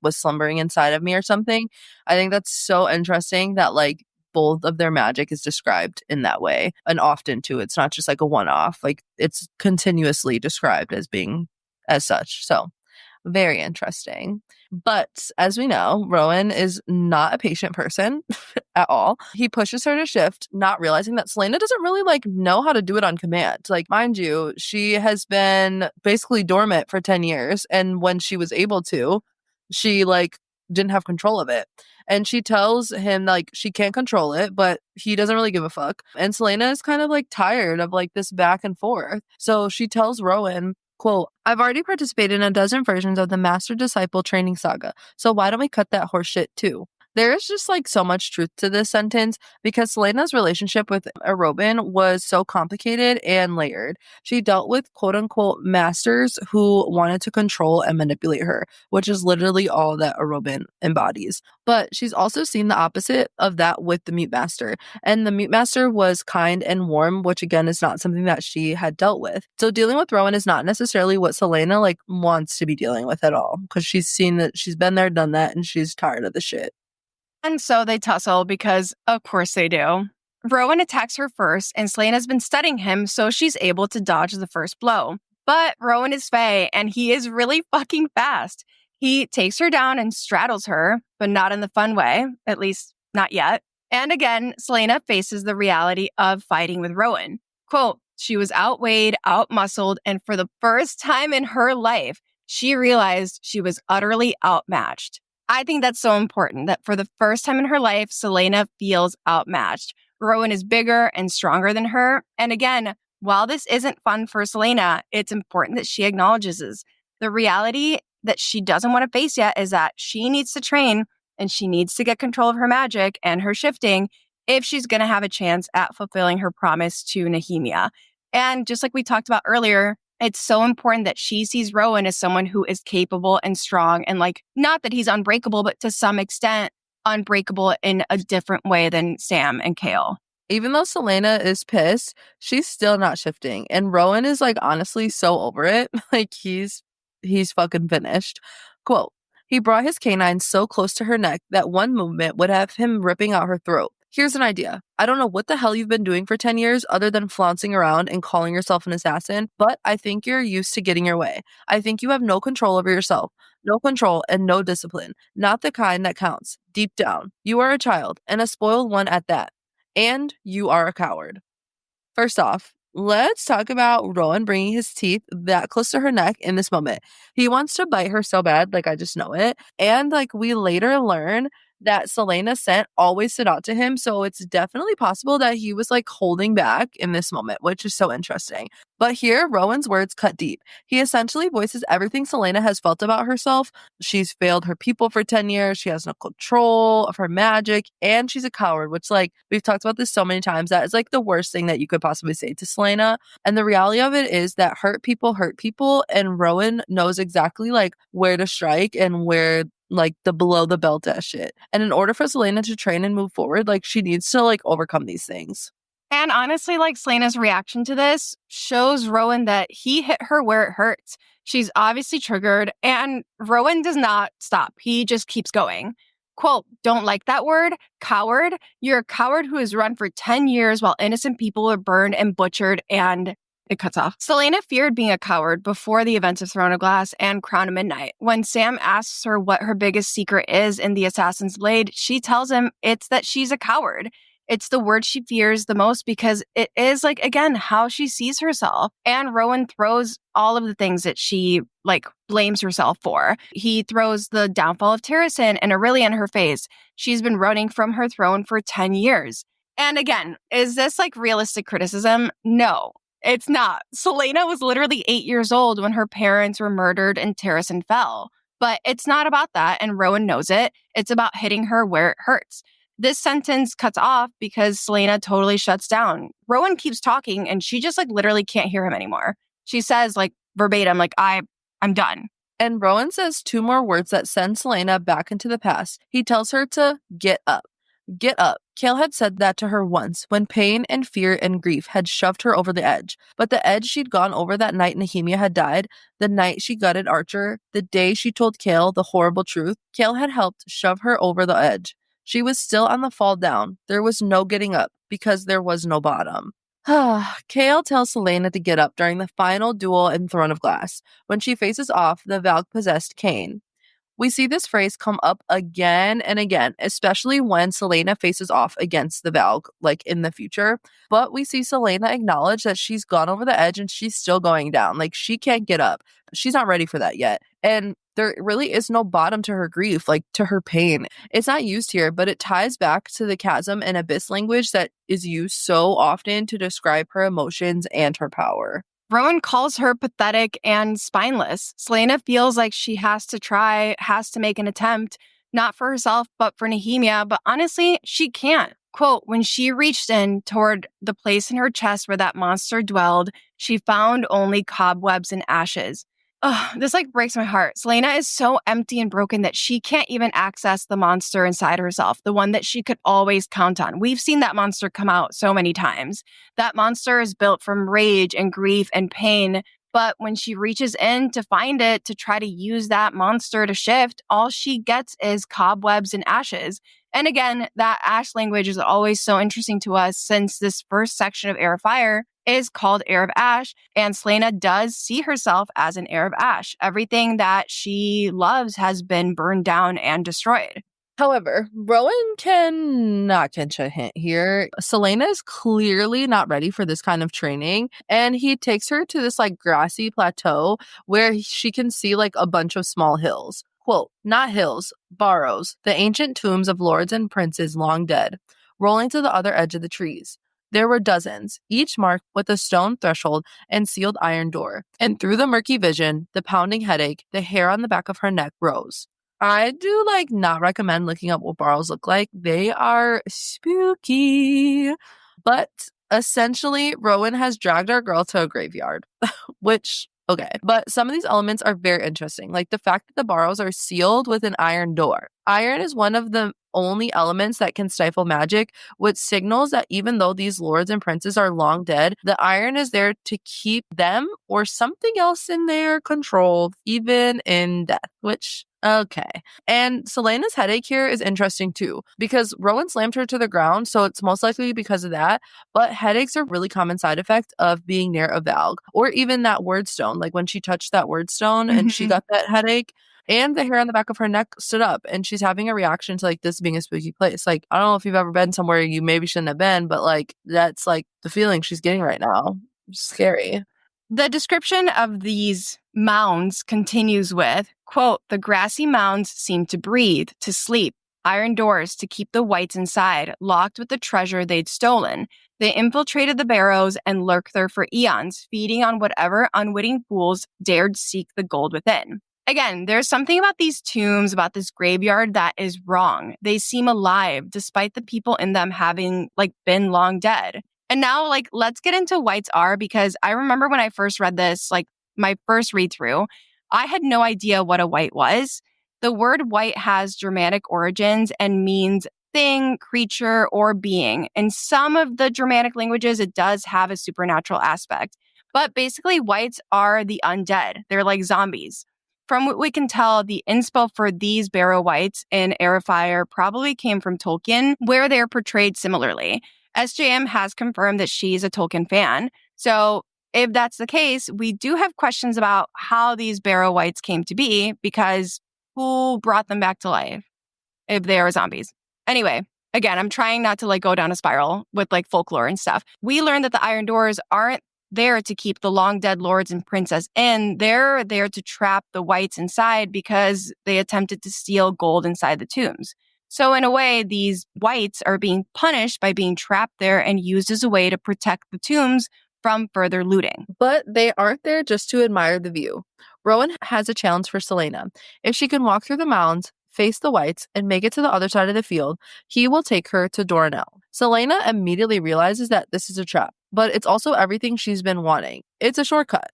was slumbering inside of me or something. I think that's so interesting that, like, both of their magic is described in that way, and often too. It's not just like a one-off, like it's continuously described as being as such. So very interesting. But as we know, Rowan is not a patient person at all. He pushes her to shift, not realizing that Selena doesn't really like know how to do it on command. Like, mind you, she has been basically dormant for 10 years, and when she was able to, she like didn't have control of it. And she tells him like she can't control it, but he doesn't really give a fuck. And Selena is kind of like tired of like this back and forth. So she tells Rowan, quote, I've already participated in a dozen versions of the Master Disciple training saga, so why don't we cut that horse shit too? There is just like so much truth to this sentence, because Selena's relationship with Arobin was so complicated and layered. She dealt with quote unquote masters who wanted to control and manipulate her, which is literally all that Arobin embodies. But she's also seen the opposite of that with the Mute Master. And the Mute Master was kind and warm, which again is not something that she had dealt with. So dealing with Rowan is not necessarily what Selena like wants to be dealing with at all, because she's seen that she's been there, done that, and she's tired of the shit. And so they tussle because, of course, they do. Rowan attacks her first, and Selena's been studying him, so she's able to dodge the first blow. But Rowan is Fae, and he is really fucking fast. He takes her down and straddles her, but not in the fun way, at least not yet. And again, Selena faces the reality of fighting with Rowan. Quote, she was outweighed, outmuscled, and for the first time in her life, she realized she was utterly outmatched. I think that's so important that for the first time in her life, Selena feels outmatched. Rowan is bigger and stronger than her. And again, while this isn't fun for Selena, it's important that she acknowledges the reality that she doesn't want to face yet is that she needs to train and she needs to get control of her magic and her shifting if she's going to have a chance at fulfilling her promise to Nehemia. And just like we talked about earlier, it's so important that she sees Rowan as someone who is capable and strong and like, not that he's unbreakable, but to some extent unbreakable in a different way than Sam and Kale. Even though Selena is pissed, she's still not shifting. And Rowan is like honestly so over it. Like he's fucking finished. Quote, he brought his canine so close to her neck that one movement would have him ripping out her throat. Here's an idea. I don't know what the hell you've been doing for 10 years other than flouncing around and calling yourself an assassin, but I think you're used to getting your way. I think you have no control over yourself. No control and no discipline. Not the kind that counts. Deep down, you are a child, and a spoiled one at that. And you are a coward. First off, let's talk about Rowan bringing his teeth that close to her neck in this moment. He wants to bite her so bad, like I just know it. And like we later learn that Selena's scent always stood out to him. So it's definitely possible that he was like holding back in this moment, which is so interesting. But here, Rowan's words cut deep. He essentially voices everything Selena has felt about herself. She's failed her people for 10 years. She has no control of her magic. And she's a coward, which like we've talked about this so many times. That is like the worst thing that you could possibly say to Selena. And the reality of it is that hurt people hurt people. And Rowan knows exactly like where to strike and where like the below the belt ass shit. And in order for Selena to train and move forward, like she needs to like overcome these things. And honestly, like Selena's reaction to this shows Rowan that he hit her where it hurts. She's obviously triggered, and Rowan does not stop. He just keeps going. Quote, don't like that word, coward. You're a coward who has run for 10 years while innocent people are burned and butchered, and it cuts off. Selena feared being a coward before the events of Throne of Glass and Crown of Midnight. When Sam asks her what her biggest secret is in the Assassin's Blade, she tells him it's that she's a coward. It's the word she fears the most because it is, like, again, how she sees herself. And Rowan throws all of the things that she, like, blames herself for. He throws the downfall of Terrasen and Aurelia in her face. She's been running from her throne for 10 years. And again, is this, like, realistic criticism? No, it's not. Selena was literally 8 years old when her parents were murdered and Terrasen fell. But it's not about that, and Rowan knows it. It's about hitting her where it hurts. This sentence cuts off because Selena totally shuts down. Rowan keeps talking and she just like literally can't hear him anymore. She says like verbatim, like, I'm done. And Rowan says two more words that send Selena back into the past. He tells her to get up. Get up. Kale had said that to her once when pain and fear and grief had shoved her over the edge. But the edge she'd gone over that night Nehemia had died, the night she gutted Archer, the day she told Kale the horrible truth, Kale had helped shove her over the edge. She was still on the fall down. There was no getting up because there was no bottom. Kale tells Selena to get up during the final duel in Throne of Glass, when she faces off the Valk-possessed Cain. We see this phrase come up again and again, especially when Selena faces off against the Valk, like in the future. But we see Selena acknowledge that she's gone over the edge and she's still going down. Like she can't get up. She's not ready for that yet. And there really is no bottom to her grief, like to her pain. It's not used here, but it ties back to the chasm and abyss language that is used so often to describe her emotions and her power. Rowan calls her pathetic and spineless. Selena feels like she has to try, has to make an attempt, not for herself, but for Nehemia. But honestly, she can't. Quote, when she reached in toward the place in her chest where that monster dwelled, she found only cobwebs and ashes. Oh, this like breaks my heart. Selena is so empty and broken that she can't even access the monster inside herself, the one that she could always count on. We've seen that monster come out so many times. That monster is built from rage and grief and pain, But when she reaches in to find it to try to use that monster to shift, all she gets is cobwebs and ashes. And again, that ash language is always so interesting to us since this first section of Heir of Fire is called Heir of Ash, and Selena does see herself as an heir of ash. Everything that she loves has been burned down and destroyed. However, Rowan cannot catch a hint here. Selena is clearly not ready for this kind of training, and he takes her to this like grassy plateau where she can see like a bunch of small hills. Quote, not hills, barrows, the ancient tombs of lords and princes long dead, rolling to the other edge of the trees. There were dozens, each marked with a stone threshold and sealed iron door. And through the murky vision, the pounding headache, the hair on the back of her neck rose. I do not recommend looking up what barrows look like. They are spooky. But essentially, Rowan has dragged our girl to a graveyard, which, okay. But some of these elements are very interesting, like the fact that the barrows are sealed with an iron door. Iron is one of the only elements that can stifle magic, which signals that even though these lords and princes are long dead, the iron is there to keep them or something else in their control, even in death, which, okay. And Selena's headache here is interesting too, because Rowan slammed her to the ground, so it's most likely because of that, but headaches are a really common side effect of being near a Valg, or even that word stone, like when she touched that word stone and she got that headache. And the hair on the back of her neck stood up, and she's having a reaction to like this being a spooky place. Like, I don't know if you've ever been somewhere you maybe shouldn't have been, but like that's like the feeling she's getting right now. Scary. The description of these mounds continues with, quote, the grassy mounds seem to breathe, to sleep, iron doors to keep the whites inside, locked with the treasure they'd stolen. They infiltrated the barrows and lurked there for eons, feeding on whatever unwitting fools dared seek the gold within. Again, there's something about these tombs, about this graveyard that is wrong. They seem alive, despite the people in them having been long dead. And now, let's get into whites are, because I remember when I first read this, my first read through, I had no idea what a white was. The word white has Germanic origins and means thing, creature, or being. In some of the Germanic languages, it does have a supernatural aspect. But basically, whites are the undead. They're like zombies. From what we can tell, the inspo for these barrow whites in Heir of Fire probably came from Tolkien, where they're portrayed similarly. SJM has confirmed that she's a Tolkien fan. So if that's the case, we do have questions about how these barrow whites came to be, because who brought them back to life if they are zombies? Anyway, again, I'm trying not to go down a spiral with folklore and stuff. We learned that the iron doors aren't there to keep the long dead lords and princes in. They're there to trap the whites inside because they attempted to steal gold inside the tombs. So in a way, these whites are being punished by being trapped there and used as a way to protect the tombs from further looting. But they aren't there just to admire the view. Rowan has a challenge for Selena. If she can walk through the mounds, face the whites, and make it to the other side of the field, he will take her to Dornell. Selena immediately realizes that this is a trap, but it's also everything she's been wanting. It's a shortcut.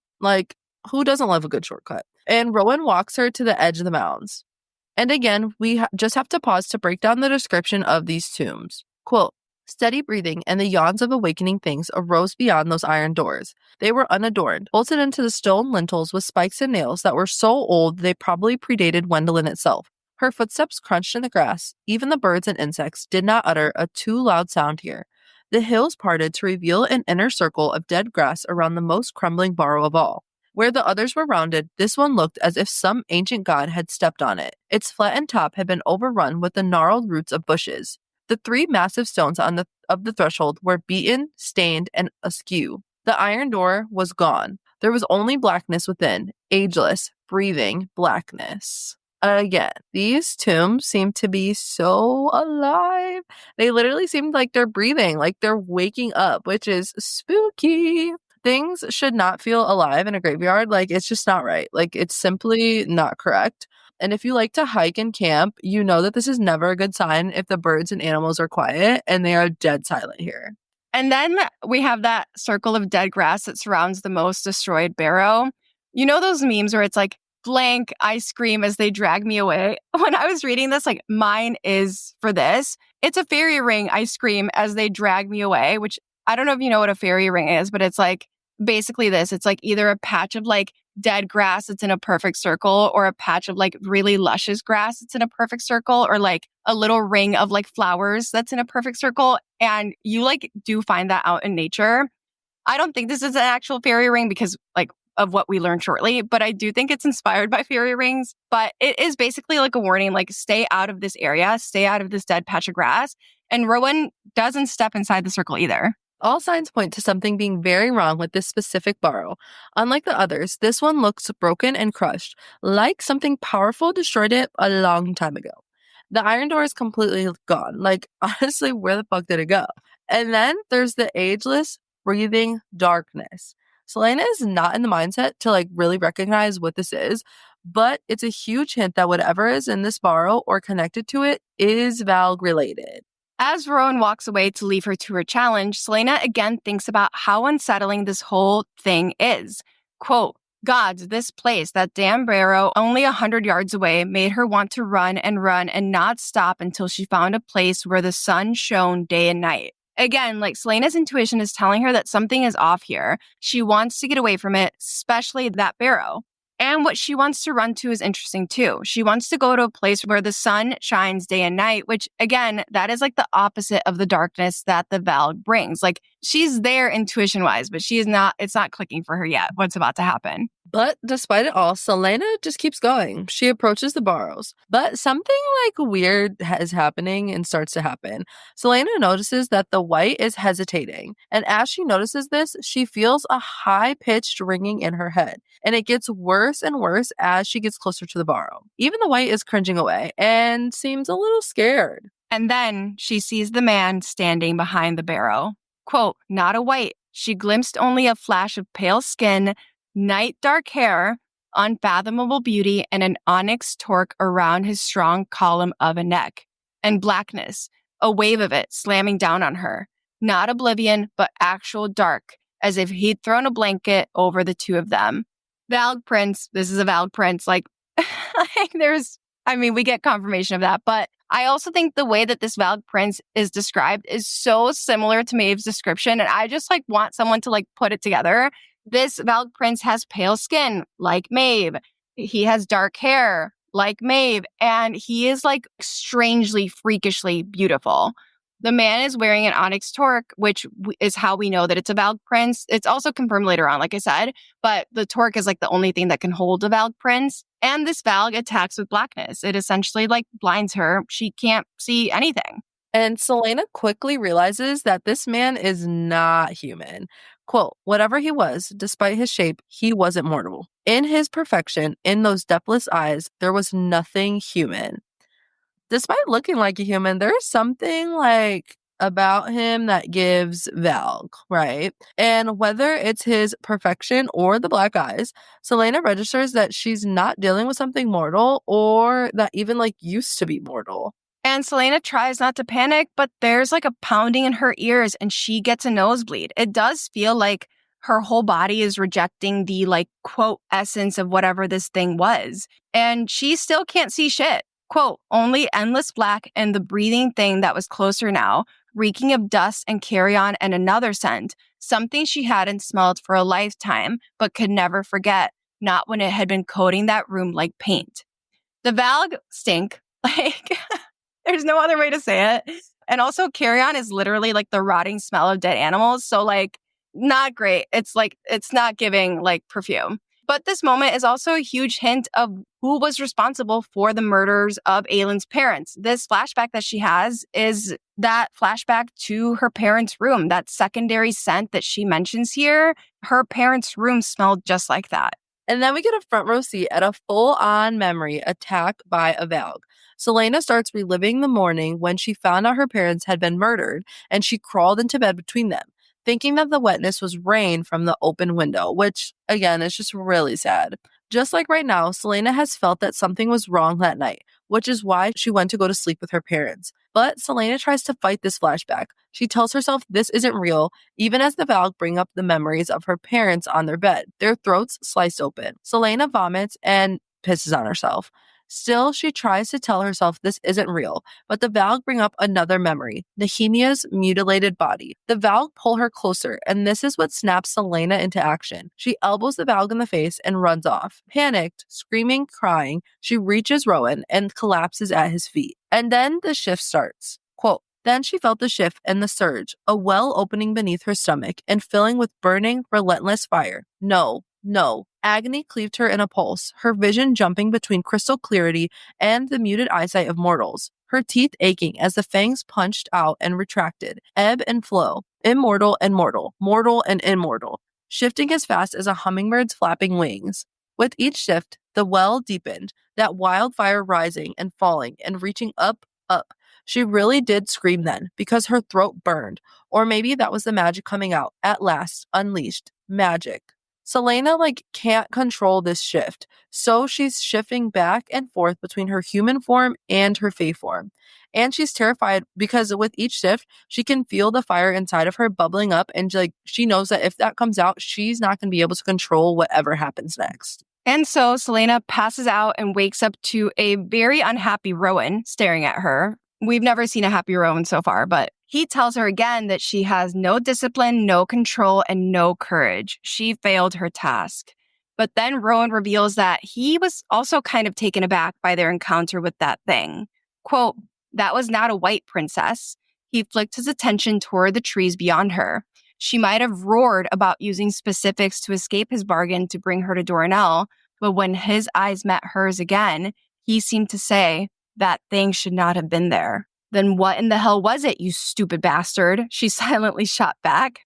Who doesn't love a good shortcut? And Rowan walks her to the edge of the mounds. And again, we just have to pause to break down the description of these tombs. Quote, steady breathing and the yawns of awakening things arose beyond those iron doors. They were unadorned, bolted into the stone lintels with spikes and nails that were so old they probably predated Gwendolyn itself. Her footsteps crunched in the grass. Even the birds and insects did not utter a too loud sound here. The hills parted to reveal an inner circle of dead grass around the most crumbling barrow of all. Where the others were rounded, this one looked as if some ancient god had stepped on it. Its flattened top had been overrun with the gnarled roots of bushes. The three massive stones of the threshold were beaten, stained, and askew. The iron door was gone. There was only blackness within, ageless, breathing blackness. Again, these tombs seem to be so alive. They literally seem like they're breathing, like they're waking up, which is spooky. Things should not feel alive in a graveyard. It's just not right. It's simply not correct. And if you like to hike and camp, you know that this is never a good sign if the birds and animals are quiet, and they are dead silent here. And then we have that circle of dead grass that surrounds the most destroyed barrow. You know those memes where it's blank, I scream as they drag me away? When I was reading this, mine is for this. It's a fairy ring, I scream as they drag me away, which I don't know if you know what a fairy ring is, but it's basically this. It's like either a patch of like dead grass that's in a perfect circle, or a patch of like really luscious grass that's in a perfect circle, or like a little ring of like flowers that's in a perfect circle. And you like do find that out in nature. I don't think this is an actual fairy ring because like of what we learned shortly, but I do think it's inspired by fairy rings. But it is basically like a warning, like stay out of this area, stay out of this dead patch of grass. And Rowan doesn't step inside the circle either. All signs point to something being very wrong with this specific borrow. Unlike the others, this one looks broken and crushed, like something powerful destroyed it a long time ago. The iron door is completely gone. Like, honestly, where the fuck did it go? And then there's the ageless, breathing darkness. Selena is not in the mindset to like really recognize what this is, but it's a huge hint that whatever is in this borrow or connected to it is Valg related. As Rowan walks away to leave her to her challenge, Selena again thinks about how unsettling this whole thing is. Quote, Gods, this place, that damn barrow only 100 yards away, made her want to run and not stop until she found a place where the sun shone day and night. Again, like Selena's intuition is telling her that something is off here. She wants to get away from it, especially that barrow. And what she wants to run to is interesting too. She wants to go to a place where the sun shines day and night, which again, that is like the opposite of the darkness that the Valg brings. Like she's there intuition wise, but it's not clicking for her yet what's about to happen. But despite it all, Selena just keeps going. She approaches the burrows. But something like weird is happening and starts to happen. Selena notices that the white is hesitating. And as she notices this, she feels a high-pitched ringing in her head. And it gets worse and worse as she gets closer to the burrow. Even the white is cringing away and seems a little scared. And then she sees the man standing behind the barrow. Quote, not a white. She glimpsed only a flash of pale skin, night dark hair, unfathomable beauty, and an onyx torque around his strong column of a neck. And blackness, a wave of it slamming down on her. Not oblivion, but actual dark, as if he'd thrown a blanket over the two of them. Valg prince, this is a Valg prince, like we get confirmation of that, but I also think the way that this Valg prince is described is so similar to Maeve's description, and I just like want someone to like put it together. This Valg prince has pale skin, like Maeve. He has dark hair, like Maeve, and he is like strangely, freakishly beautiful. The man is wearing an onyx torque, which is how we know that it's a Valg prince. It's also confirmed later on, like I said, but the torque is like the only thing that can hold a Valg prince. And this Valg attacks with blackness. It essentially like blinds her. She can't see anything. And Selena quickly realizes that this man is not human. Quote, whatever he was, despite his shape, he wasn't mortal. In his perfection, in those depthless eyes, there was nothing human. Despite looking like a human, there's something like about him that gives Valg, right? And whether it's his perfection or the black eyes, Selena registers that she's not dealing with something mortal or that even like used to be mortal. And Selena tries not to panic, but there's like a pounding in her ears and she gets a nosebleed. It does feel like her whole body is rejecting the like quote essence of whatever this thing was. And she still can't see shit. Quote, only endless black and the breathing thing that was closer now, reeking of dust and carrion and another scent, something she hadn't smelled for a lifetime, but could never forget, not when it had been coating that room like paint. The Valg stink, like, there's no other way to say it. And also carrion is literally like the rotting smell of dead animals, so like, not great. It's like, it's not giving like perfume. But this moment is also a huge hint of who was responsible for the murders of Aylin's parents. This flashback that she has is that flashback to her parents' room, that secondary scent that she mentions here. Her parents' room smelled just like that. And then we get a front row seat at a full-on memory attack by a Valg. Selena starts reliving the morning when she found out her parents had been murdered, and she crawled into bed between them, thinking that the wetness was rain from the open window, which, again, is just really sad. Just like right now, Selena has felt that something was wrong that night, which is why she went to go to sleep with her parents. But Selena tries to fight this flashback. She tells herself this isn't real, even as the Valg bring up the memories of her parents on their bed, their throats sliced open. Selena vomits and pisses on herself. Still, she tries to tell herself this isn't real, but the Valg bring up another memory, Nehemia's mutilated body. The Valg pull her closer, and this is what snaps Selena into action. She elbows the Valg in the face and runs off. Panicked, screaming, crying, she reaches Rowan and collapses at his feet. And then the shift starts. Quote, then she felt the shift and the surge, a well opening beneath her stomach and filling with burning, relentless fire. No. Agony cleaved her in a pulse, her vision jumping between crystal clarity and the muted eyesight of mortals. Her teeth aching as the fangs punched out and retracted, ebb and flow, immortal and mortal, mortal and immortal, shifting as fast as a hummingbird's flapping wings. With each shift, the well deepened, that wildfire rising and falling and reaching up. She really did scream then, because her throat burned. Or maybe that was the magic coming out, at last, unleashed. Magic. Selena, can't control this shift, so she's shifting back and forth between her human form and her fae form. And she's terrified because with each shift, she can feel the fire inside of her bubbling up, and she knows that if that comes out, she's not going to be able to control whatever happens next. And so Selena passes out and wakes up to a very unhappy Rowan staring at her. We've never seen a happy Rowan so far, but he tells her again that she has no discipline, no control, and no courage. She failed her task. But then Rowan reveals that he was also kind of taken aback by their encounter with that thing. Quote, that was not a white princess. He flicked his attention toward the trees beyond her. She might have roared about using specifics to escape his bargain to bring her to Dornell, but when his eyes met hers again, he seemed to say, that thing should not have been there. Then what in the hell was it, you stupid bastard? She silently shot back.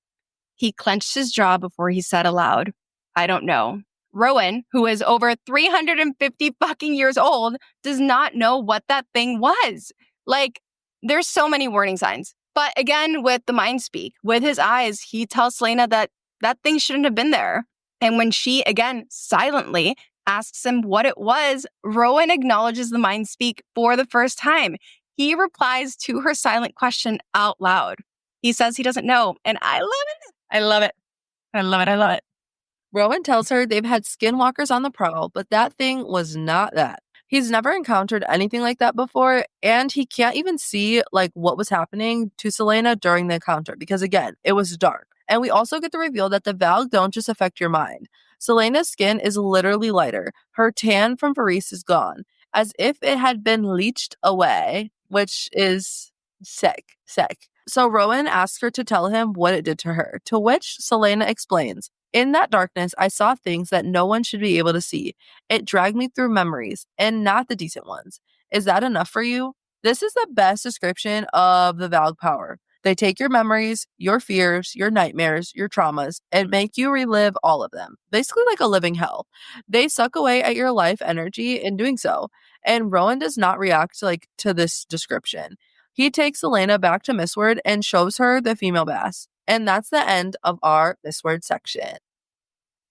He clenched his jaw before he said aloud, I don't know. Rowan, who is over 350 fucking years old, does not know what that thing was. There's so many warning signs. But again, with the mind speak, with his eyes, he tells Selena that that thing shouldn't have been there. And when she, again, silently asks him what it was, Rowan acknowledges the mind speak for the first time. He replies to her silent question out loud. He says he doesn't know, and I love it. Rowan tells her they've had skinwalkers on the prowl, but that thing was not that. He's never encountered anything like that before, and he can't even see what was happening to Selena during the encounter because, again, it was dark. And we also get the reveal that the Valg don't just affect your mind. Selena's skin is literally lighter. Her tan from Varese is gone, as if it had been leached away, which is sick. So Rowan asks her to tell him what it did to her, to which Selena explains, in that darkness, I saw things that no one should be able to see. It dragged me through memories, and not the decent ones. Is that enough for you? This is the best description of the Valg power. They take your memories, your fears, your nightmares, your traumas, and make you relive all of them. Basically like a living hell. They suck away at your life energy in doing so. And Rowan does not react to this description. He takes Selena back to Mistward and shows her the female bass. And that's the end of our Mistward section.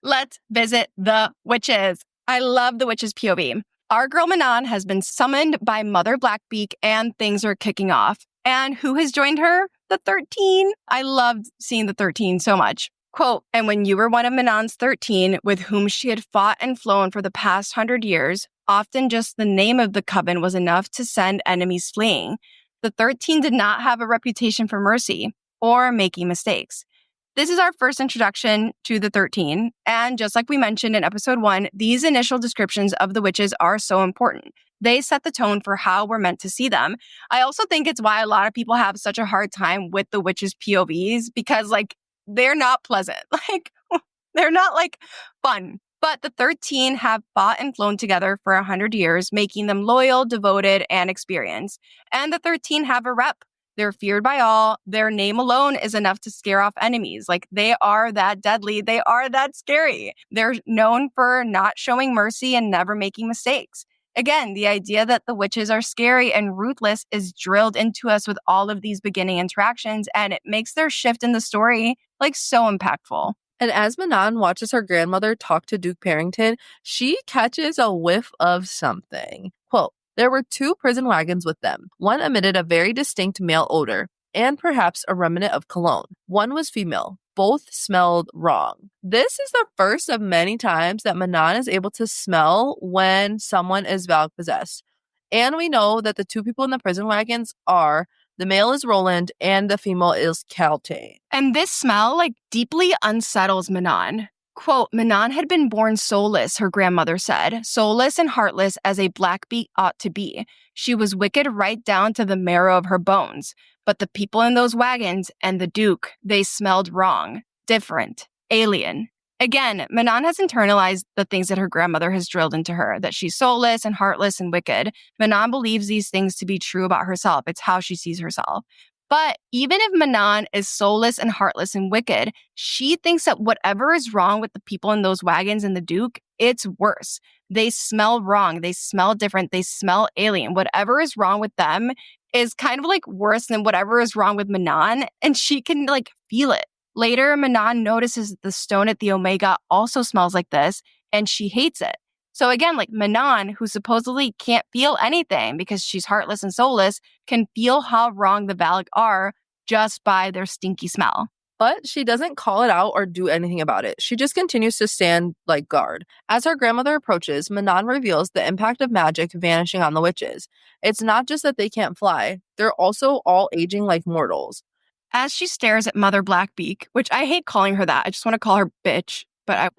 Let's visit the witches. I love the witches' POV. Our girl Manon has been summoned by Mother Blackbeak and things are kicking off. And who has joined her? The 13. I loved seeing the 13 so much. Quote, and when you were one of Manon's 13 with whom she had fought and flown for the past 100 years, often just the name of the coven was enough to send enemies fleeing. The 13 did not have a reputation for mercy or making mistakes. This is our first introduction to the 13, and just like we mentioned in episode 1, these initial descriptions of the witches are so important. They set the tone for how we're meant to see them. I also think it's why a lot of people have such a hard time with the witches' POVs, because they're not pleasant. They're not fun. But the 13 have fought and flown together for 100 years, making them loyal, devoted, and experienced. And the 13 have a rep. They're feared by all. Their name alone is enough to scare off enemies. They are that deadly. They are that scary. They're known for not showing mercy and never making mistakes. Again, the idea that the witches are scary and ruthless is drilled into us with all of these beginning interactions, and it makes their shift in the story so impactful. And as Manon watches her grandmother talk to Duke Parrington, she catches a whiff of something. Quote, there were 2 prison wagons with them. One emitted a very distinct male odor. and perhaps a remnant of cologne. One was female. Both smelled wrong. This is the first of many times that Manon is able to smell when someone is Valg possessed. And we know that the two people in the prison wagons are the male is Roland and the female is Caltaine. And this smell, deeply unsettles Manon. Quote, Manon had been born soulless, her grandmother said, soulless and heartless as a Blackbeak ought to be. She was wicked right down to the marrow of her bones. But the people in those wagons and the Duke, they smelled wrong, different, alien. Again, Manon has internalized the things that her grandmother has drilled into her, that she's soulless and heartless and wicked. Manon believes these things to be true about herself. It's how she sees herself. But even if Manon is soulless and heartless and wicked, she thinks that whatever is wrong with the people in those wagons and the Duke, it's worse. They smell wrong. They smell different. They smell alien. Whatever is wrong with them is kind of worse than whatever is wrong with Manon, and she can feel it. Later, Manon notices that the stone at the Omega also smells like this, and she hates it. So again, Manon, who supposedly can't feel anything because she's heartless and soulless, can feel how wrong the Valg are just by their stinky smell. But she doesn't call it out or do anything about it. She just continues to stand guard. As her grandmother approaches, Manon reveals the impact of magic vanishing on the witches. It's not just that they can't fly, they're also all aging like mortals. As she stares at Mother Blackbeak, which I hate calling her that, I just want to call her bitch, but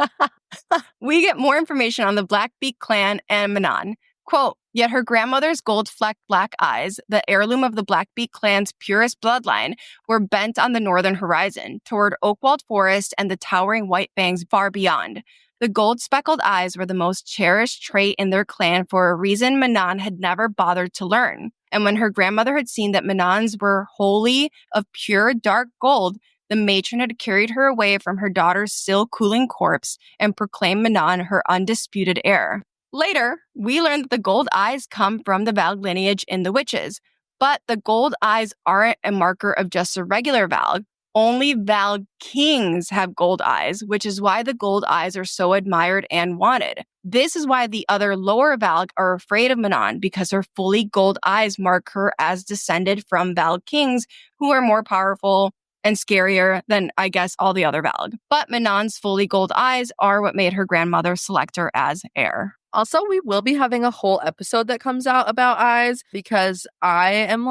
we get more information on the Blackbeak clan and Manon. Quote, yet her grandmother's gold-flecked black eyes, the heirloom of the Blackbeak clan's purest bloodline, were bent on the northern horizon, toward Oakwald Forest and the towering white fangs far beyond. The gold-speckled eyes were the most cherished trait in their clan for a reason Manon had never bothered to learn. And when her grandmother had seen that Manon's were wholly of pure dark gold, the matron had carried her away from her daughter's still cooling corpse and proclaimed Manon her undisputed heir. Later, we learn that the gold eyes come from the Valg lineage in the witches, but the gold eyes aren't a marker of just a regular Valg. Only Valg kings have gold eyes, which is why the gold eyes are so admired and wanted. This is why the other lower Valg are afraid of Manon, because her fully gold eyes mark her as descended from Valg kings who are more powerful and scarier than, I guess, all the other Valg. But Manon's fully gold eyes are what made her grandmother select her as heir. Also, we will be having a whole episode that comes out about eyes because I am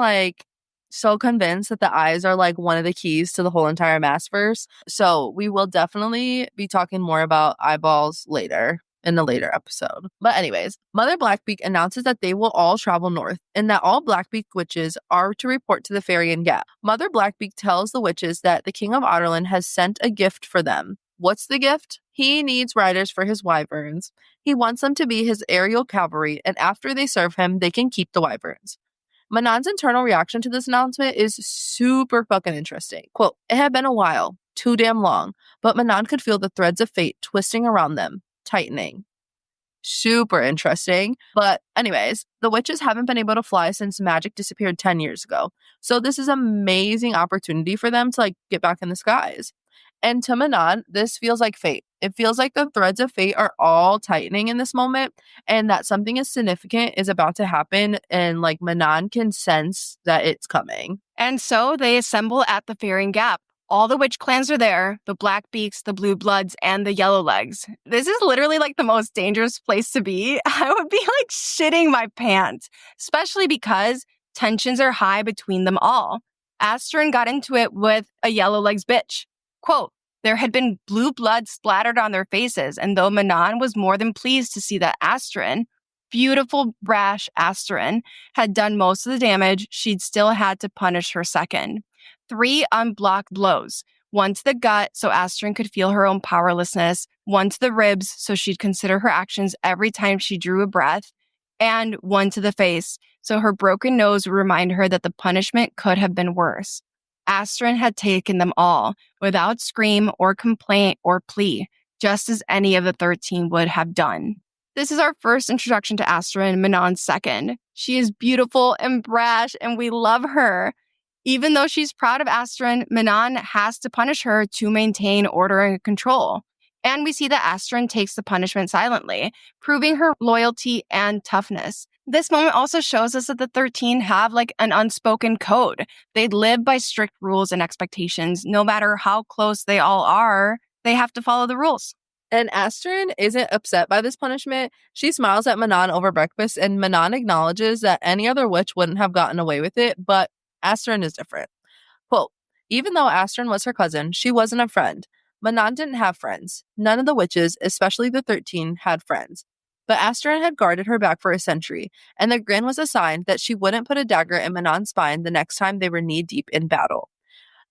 so convinced that the eyes are one of the keys to the whole entire Maasverse. So we will definitely be talking more about eyeballs later in a later episode. But anyways, Mother Blackbeak announces that they will all travel north and that all Blackbeak witches are to report to the Farian Gap. Mother Blackbeak tells the witches that the King of Otterland has sent a gift for them. What's the gift? He needs riders for his wyverns. He wants them to be his aerial cavalry, and after they serve him, they can keep the wyverns. Manon's internal reaction to this announcement is super fucking interesting. Quote, it had been a while, too damn long, but Manon could feel the threads of fate twisting around them, tightening. Super interesting. But anyways, the witches haven't been able to fly since magic disappeared 10 years ago. So this is an amazing opportunity for them to get back in the skies. And to Manon, this feels like fate. It feels like the threads of fate are all tightening in this moment and that something is significant is about to happen and Manon can sense that it's coming. And so they assemble at the Farian Gap. All the witch clans are there, the Blackbeaks, the Blue Bloods, and the Yellowlegs. This is literally the most dangerous place to be. I would be shitting my pants, especially because tensions are high between them all. Astrid got into it with a Yellowlegs bitch. Quote, there had been blue blood splattered on their faces, and though Manon was more than pleased to see that Astrid, beautiful, brash Astrid, had done most of the damage, she'd still had to punish her second. 3 unblocked blows. 1 to the gut, so Astrid could feel her own powerlessness. 1 to the ribs, so she'd consider her actions every time she drew a breath. And 1 to the face, so her broken nose would remind her that the punishment could have been worse. Astrid had taken them all, without scream or complaint or plea, just as any of the 13 would have done. This is our first introduction to Astrid, Manon's second. She is beautiful and brash, and we love her. Even though she's proud of Astrid, Manon has to punish her to maintain order and control. And we see that Astrid takes the punishment silently, proving her loyalty and toughness. This moment also shows us that the 13 have like an unspoken code. They live by strict rules and expectations. No matter how close they all are, they have to follow the rules. And Astrid isn't upset by this punishment. She smiles at Manon over breakfast, and Manon acknowledges that any other witch wouldn't have gotten away with it, but Astrid is different. Quote, even though Astrid was her cousin, she wasn't a friend. Manon didn't have friends. None of the witches, especially the 13, had friends. But Astrid had guarded her back for a century, and the grin was a sign that she wouldn't put a dagger in Manon's spine the next time they were knee-deep in battle.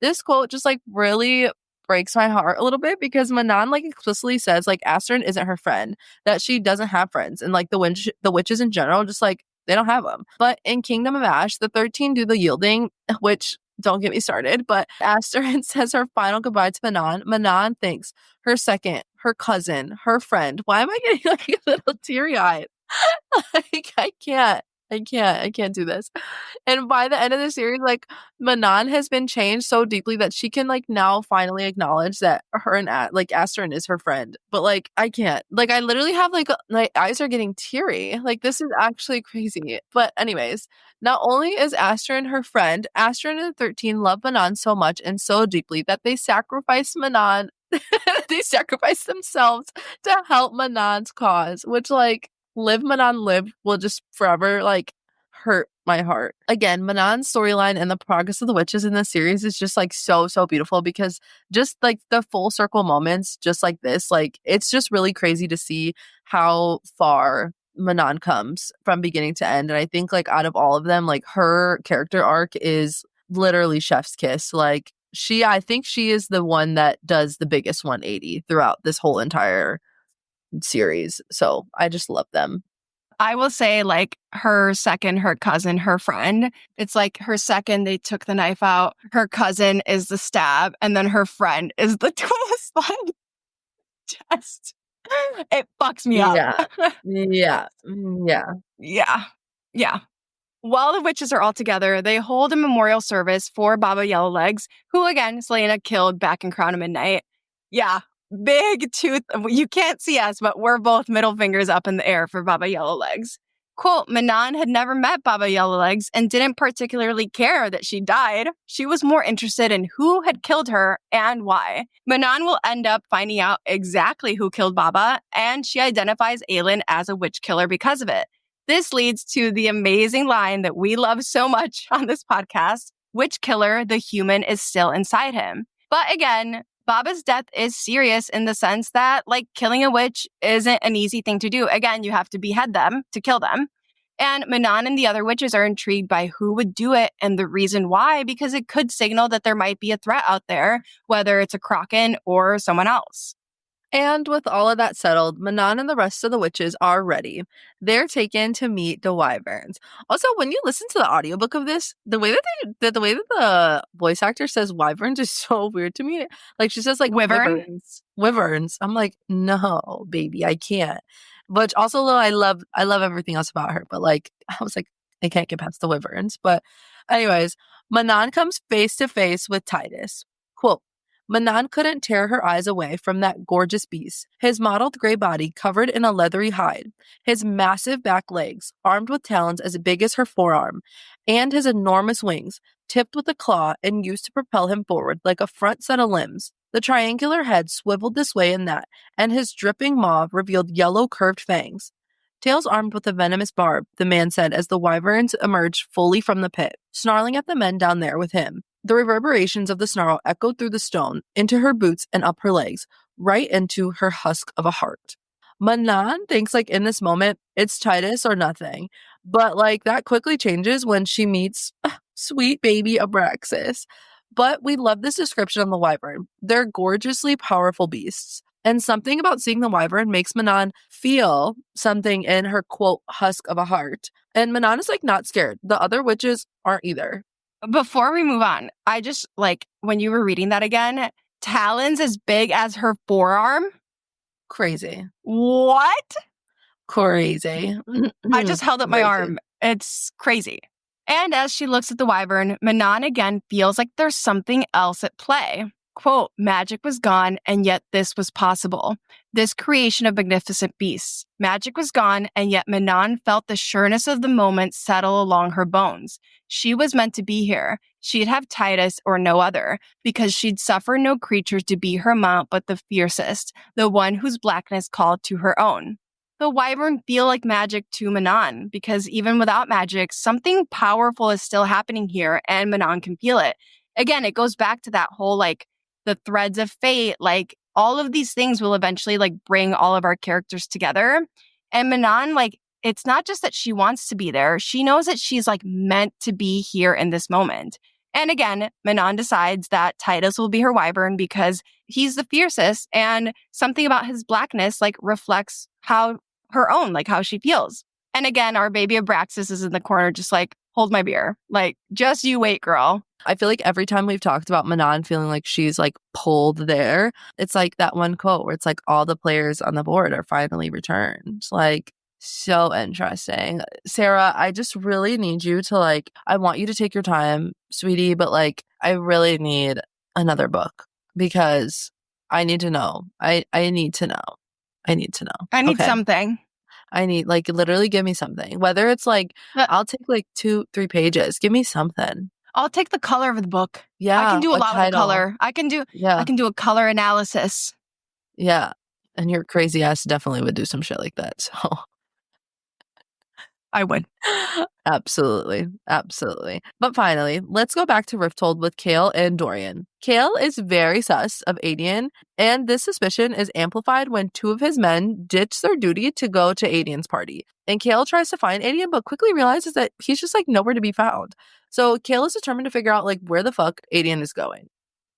This quote just like really breaks my heart a little bit because Manon like explicitly says like Astrid isn't her friend, that she doesn't have friends, and like the witches in general just like they don't have them. But in Kingdom of Ash, the 13 do the yielding, which don't get me started, but Astrid says her final goodbye to Manon. Manon thinks her second, her cousin, her friend. Why am I getting like a little teary-eyed? Like I can't do this. And by the end of the series, like Manon has been changed so deeply that she can like now finally acknowledge that her and like Astrid is her friend. But like I can't. Like I literally have like my eyes are getting teary. Like this is actually crazy. But anyways, not only is Astrid her friend, Astrid and the 13 love Manon so much and so deeply that they sacrifice Manon. They sacrifice themselves to help Manon's cause, which like Live Manon Live will just forever like hurt my heart. Again, Manon's storyline and the progress of the witches in the series is just like so beautiful because just like the full circle moments just like this, like it's just really crazy to see how far Manon comes from beginning to end. And I think like out of all of them, like her character arc is literally chef's kiss. Like I think she is the one that does the biggest 180 throughout this whole entire series. So I just love them. I will say like her second, her cousin, her friend. It's like her second, they took the knife out. Her cousin is the stab. And then her friend is the twist. Like, just, it fucks me up. Yeah. While the witches are all together, they hold a memorial service for Baba Yellowlegs, who again, Selena killed back in Crown of Midnight. Yeah. Big tooth. You can't see us, but we're both middle fingers up in the air for Baba Yellowlegs. Quote, Manon had never met Baba Yellowlegs and didn't particularly care that she died. She was more interested in who had killed her and why. Manon will end up finding out exactly who killed Baba, and she identifies Aelin as a witch killer because of it. This leads to the amazing line that we love so much on this podcast, witch killer, the human is still inside him. But again, Baba's death is serious in the sense that, like, killing a witch isn't an easy thing to do. Again, you have to behead them to kill them. And Manon and the other witches are intrigued by who would do it and the reason why, because it could signal that there might be a threat out there, whether it's a Kraken or someone else. And with all of that settled, Manon and the rest of the witches are ready. They're taken to meet the wyverns. Also, when you listen to the audiobook of this, the way that the voice actor says wyverns is so weird to me. Like she says like wyverns. I'm like, no, baby, I can't. But also, though, I love everything else about her. But like, I was like, I can't get past the wyverns. But anyways, Manon comes face to face with Titus. Quote, Manon couldn't tear her eyes away from that gorgeous beast, his mottled gray body covered in a leathery hide, his massive back legs, armed with talons as big as her forearm, and his enormous wings, tipped with a claw and used to propel him forward like a front set of limbs. The triangular head swiveled this way and that, and his dripping maw revealed yellow curved fangs. Tails armed with a venomous barb, the man said as the wyverns emerged fully from the pit, snarling at the men down there with him. The reverberations of the snarl echoed through the stone, into her boots and up her legs, right into her husk of a heart. Manon thinks like in this moment, it's Titus or nothing. But like that quickly changes when she meets sweet baby Abraxas. But we love this description of the wyvern. They're gorgeously powerful beasts. And something about seeing the wyvern makes Manon feel something in her, quote, husk of a heart. And Manon is like not scared. The other witches aren't either. Before we move on, I just, like, when you were reading that again, talons as big as her forearm? Crazy. What? Crazy. I just held up my arm. It's crazy. And as she looks at the wyvern, Manon again feels like there's something else at play. Quote, magic was gone, and yet this was possible. this creation of magnificent beasts. Magic was gone, and yet Manon felt the sureness of the moment settle along her bones. She was meant to be here. She'd have Titus or no other, because she'd suffer no creature to be her mount but the fiercest, the one whose blackness called to her own. The wyvern feel like magic to Manon, because even without magic, something powerful is still happening here, and Manon can feel it. Again, it goes back to that whole, the threads of fate, all of these things will eventually, bring all of our characters together. And Manon, it's not just that she wants to be there. She knows that she's, meant to be here in this moment. And again, Manon decides that Titus will be her wyvern because he's the fiercest, and something about his blackness, reflects how her own, how she feels. And again, our baby Abraxas is in the corner just hold my beer. Just you wait, girl. I feel like every time we've talked about Manon feeling like she's pulled there, it's that one quote where it's all the players on the board are finally returned. So interesting. Sarah, I just really need you to I want you to take your time, sweetie, but I really need another book because I need to know. I need to know. I need to know. I need something. I need literally give me something. Whether it's I'll take 2-3 pages. Give me something. I'll take the color of the book. Yeah. I can do a lot with color. I can do a color analysis. Yeah. And your crazy ass definitely would do some shit like that. So I would. Absolutely. Absolutely. But finally, let's go back to Rifthold with Kale and Dorian. Kale is very sus of Adian, and this suspicion is amplified when 2 of his men ditch their duty to go to Adian's party. And Kale tries to find Adian, but quickly realizes that he's just nowhere to be found. So Kale is determined to figure out where the fuck Adian is going.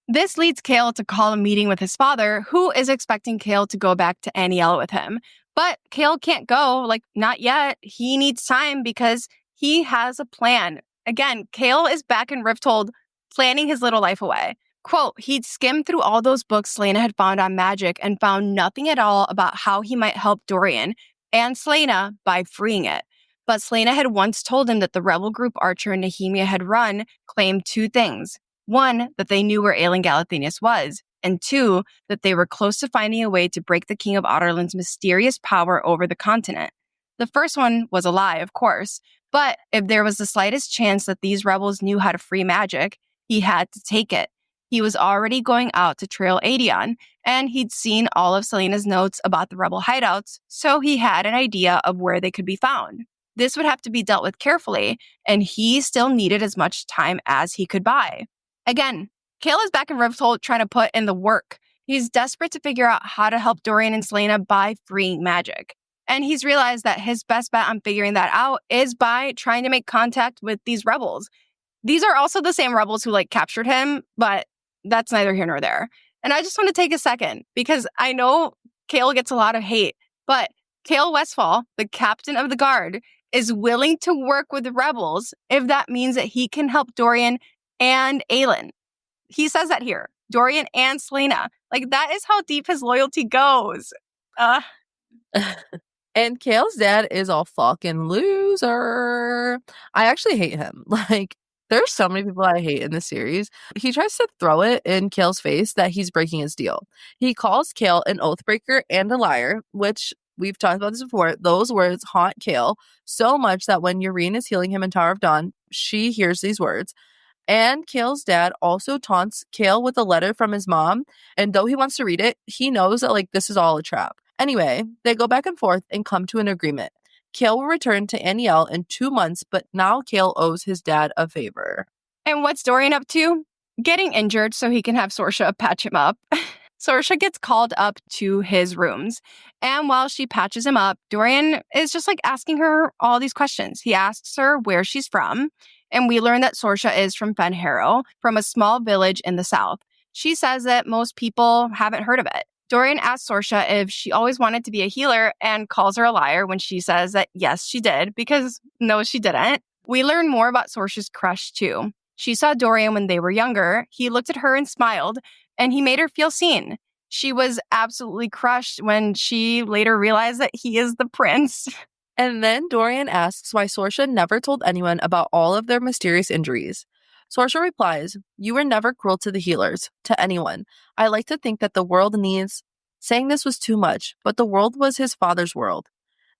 This leads Kale to call a meeting with his father, who is expecting Kale to go back to Aniel with him. But Kale can't go, not yet. He needs time because he has a plan. Again, Kale is back in Rifthold planning his little life away. Quote, he'd skimmed through all those books Selena had found on magic and found nothing at all about how he might help Dorian and Selena by freeing it. But Selena had once told him that the rebel group Archer and Nehemia had run claimed 2 things. 1, that they knew where Aelin Galathenius was, and 2, that they were close to finding a way to break the King of Otterland's mysterious power over the continent. The first one was a lie, of course, but if there was the slightest chance that these rebels knew how to free magic, he had to take it. He was already going out to trail Adion, and he'd seen all of Selena's notes about the rebel hideouts, so he had an idea of where they could be found. This would have to be dealt with carefully, and he still needed as much time as he could buy. Again, Kale is back in Rifthold trying to put in the work. He's desperate to figure out how to help Dorian and Selena by freeing magic. And he's realized that his best bet on figuring that out is by trying to make contact with these rebels. These are also the same rebels who captured him, but that's neither here nor there. And I just want to take a second because I know Kale gets a lot of hate, but Kale Westfall, the captain of the guard, is willing to work with the rebels if that means that he can help Dorian and Aelin. He says that here. Dorian and Selena. That is how deep his loyalty goes. And Kale's dad is a fucking loser. I actually hate him. There's so many people I hate in this series. He tries to throw it in Kale's face that he's breaking his deal. He calls Kale an oathbreaker and a liar, which we've talked about this before. Those words haunt Kale so much that when Yrene is healing him in Tower of Dawn, she hears these words. And Kale's dad also taunts Kale with a letter from his mom. And though he wants to read it, he knows that this is all a trap. Anyway, they go back and forth and come to an agreement. Kale will return to Aniel in 2 months, but now Kale owes his dad a favor. And what's Dorian up to? Getting injured so he can have Sorsha patch him up. Sorsha gets called up to his rooms. And while she patches him up, Dorian is just asking her all these questions. He asks her where she's from. And we learn that Sorsha is from Fenharrow, from a small village in the south. She says that most people haven't heard of it. Dorian asks Sorsha if she always wanted to be a healer and calls her a liar when she says that yes, she did, because no, she didn't. We learn more about Sorsha's crush, too. She saw Dorian when they were younger. He looked at her and smiled, and he made her feel seen. She was absolutely crushed when she later realized that he is the prince. And then Dorian asks why Sorsha never told anyone about all of their mysterious injuries. Sorsha replies, "You were never cruel to the healers, to anyone. I like to think that the world needs Saying this was too much, but the world was his father's world.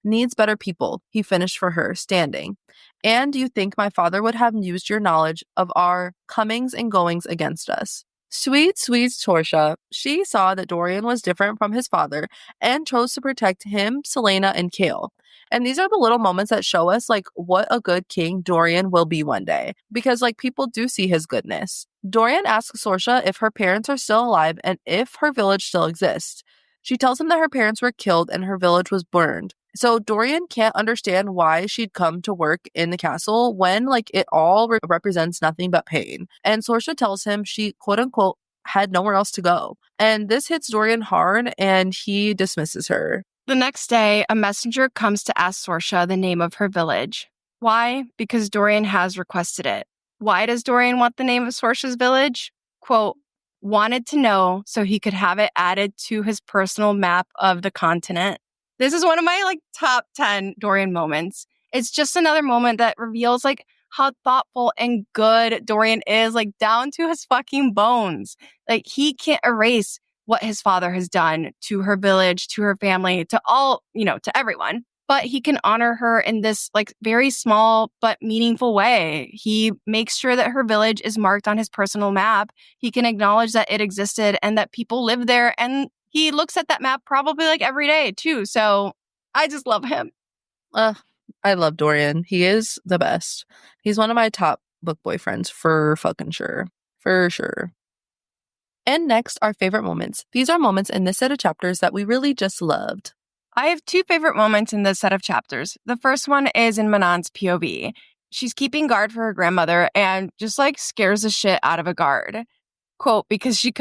Needs better people, he finished for her, standing. And you think my father would have used your knowledge of our comings and goings against us. Sweet, sweet Tortia, she saw that Dorian was different from his father and chose to protect him, Selena, and Kale. And these are the little moments that show us like what a good king Dorian will be one day. Because like people do see his goodness. Dorian asks Sorsha if her parents are still alive and if her village still exists. She tells him that her parents were killed and her village was burned. So Dorian can't understand why she'd come to work in the castle when like it all represents nothing but pain. And Sorsha tells him she quote unquote had nowhere else to go. And this hits Dorian hard and he dismisses her. The next day, a messenger comes to ask Sorsha the name of her village. Why? Because Dorian has requested it. Why does Dorian want the name of Sorsha's village? Quote, wanted to know so he could have it added to his personal map of the continent. This is one of my top 10 Dorian moments. It's just another moment that reveals how thoughtful and good Dorian is, down to his fucking bones. He can't erase what his father has done to her village, to her family, to all, to everyone. But he can honor her in this very small but meaningful way. He makes sure that her village is marked on his personal map. He can acknowledge that it existed and that people live there. And he looks at that map probably every day too. So I just love him. I love Dorian. He is the best. He's one of my top book boyfriends for fucking sure. For sure. And next, our favorite moments. These are moments in this set of chapters that we really just loved. I have two favorite moments in this set of chapters. The first one is in Manon's POV. She's keeping guard for her grandmother and just scares the shit out of a guard. Quote, because she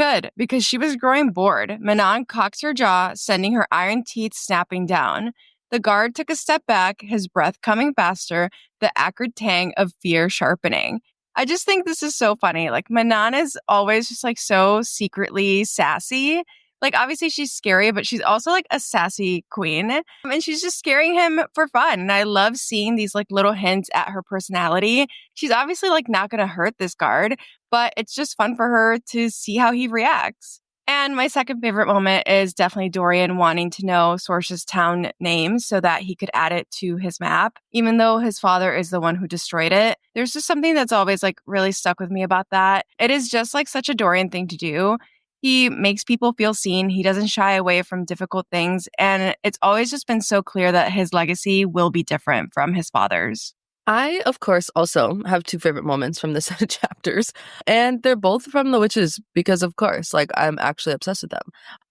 was growing bored. Manon cocks her jaw, sending her iron teeth snapping down. The guard took a step back, his breath coming faster, the acrid tang of fear sharpening. I just think this is so funny. Manon is always just so secretly sassy. Obviously she's scary, but she's also a sassy queen. And she's just scaring him for fun. And I love seeing these little hints at her personality. She's obviously not going to hurt this guard, but it's just fun for her to see how he reacts. And my second favorite moment is definitely Dorian wanting to know Sorsha's town name so that he could add it to his map, even though his father is the one who destroyed it. There's just something that's always really stuck with me about that. It is just such a Dorian thing to do. He makes people feel seen. He doesn't shy away from difficult things. And it's always just been so clear that his legacy will be different from his father's. I, of course, also have two favorite moments from this set of chapters, and they're both from the witches because, of course, I'm actually obsessed with them.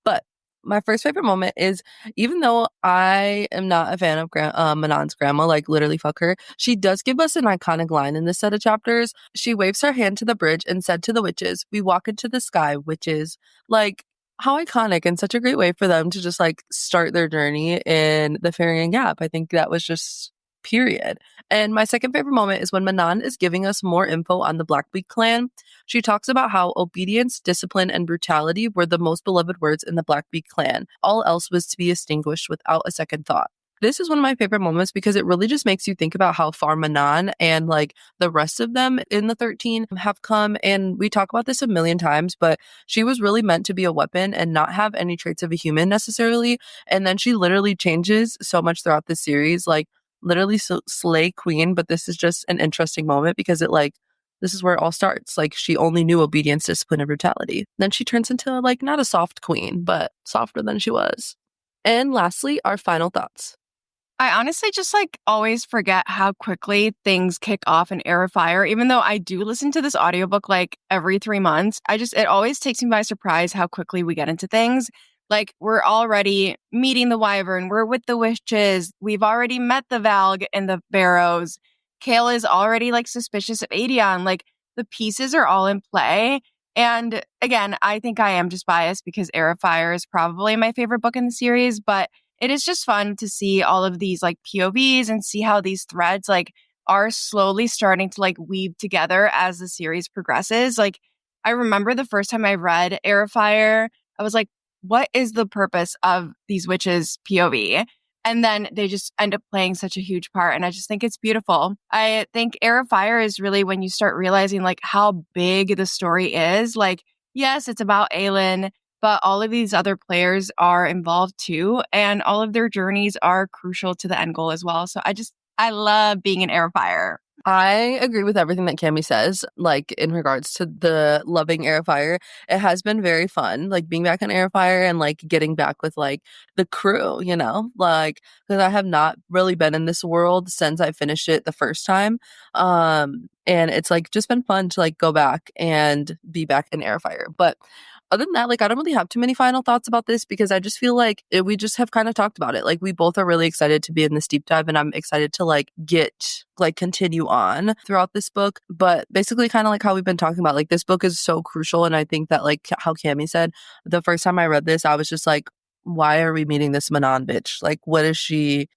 But my first favorite moment is, even though I am not a fan of Manon's grandma, literally fuck her, she does give us an iconic line in this set of chapters. She waves her hand to the bridge and said to the witches, "We walk into the sky, witches." How iconic, and such a great way for them to just start their journey in the Fairying Gap. I think that was just period. And my second favorite moment is when Manon is giving us more info on the Blackbeak clan. She talks about how obedience, discipline, and brutality were the most beloved words in the Blackbeak clan. All else was to be extinguished without a second thought. This is one of my favorite moments because it really just makes you think about how far Manon and the rest of them in the 13 have come. And we talk about this a million times, but she was really meant to be a weapon and not have any traits of a human necessarily. And then she literally changes so much throughout the series, literally slay queen. But this is just an interesting moment because this is where it all starts. She only knew obedience, discipline, and brutality. Then she turns into not a soft queen, but softer than she was. And lastly, our final thoughts. I honestly just always forget how quickly things kick off in Heir of Fire. Even though I do listen to this audiobook every 3 months, it always takes me by surprise how quickly we get into things. We're already meeting the Wyvern, we're with the witches, we've already met the Valg and the Barrows. Kale is already suspicious of Aedion. The pieces are all in play. And again, I think I am just biased because Heir of Fire is probably my favorite book in the series, but it is just fun to see all of these POVs and see how these threads are slowly starting to weave together as the series progresses. I remember the first time I read Heir of Fire, I was what is the purpose of these witches POV? And then they just end up playing such a huge part. And I just think it's beautiful. I think Heir of Fire is really when you start realizing how big the story is. Yes, it's about Aelin, but all of these other players are involved too, and all of their journeys are crucial to the end goal as well. So I love being an Heir of Fire. I agree with everything that Cami says, like in regards to the loving Heir of Fire. It has been very fun, like being back on Heir of Fire and like getting back with like the crew, you know, like because I have not really been in this world since I finished it the first time. And it's like just been fun to like go back and be back in Heir of Fire. But other than that, like I don't really have too many final thoughts about this because I just feel like we just have kind of talked about it. Like we both are really excited to be in this deep dive, and I'm excited to like continue on throughout this book. But basically, kind of like how we've been talking about, like this book is so crucial, and I think that like how Cami said, the first time I read this, I was just like, why are we meeting this Manon bitch? Like, what is she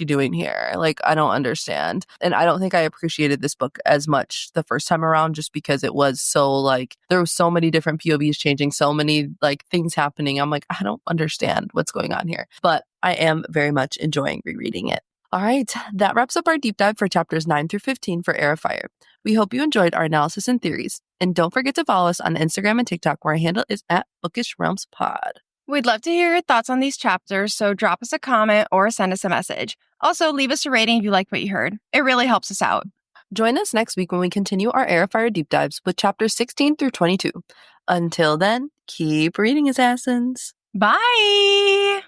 doing here? Like, I don't understand. And I don't think I appreciated this book as much the first time around just because it was so like, there were so many different POVs changing, so many like things happening. I'm like, I don't understand what's going on here. But I am very much enjoying rereading it. All right, that wraps up our deep dive for chapters 9 through 15 for Heir of Fire. We hope you enjoyed our analysis and theories. And don't forget to follow us on Instagram and TikTok, where our handle is @BookishRealmsPod. We'd love to hear your thoughts on these chapters, so drop us a comment or send us a message. Also, leave us a rating if you like what you heard. It really helps us out. Join us next week when we continue our Heir of Fire deep dives with chapters 16 through 22. Until then, keep reading, assassins. Bye!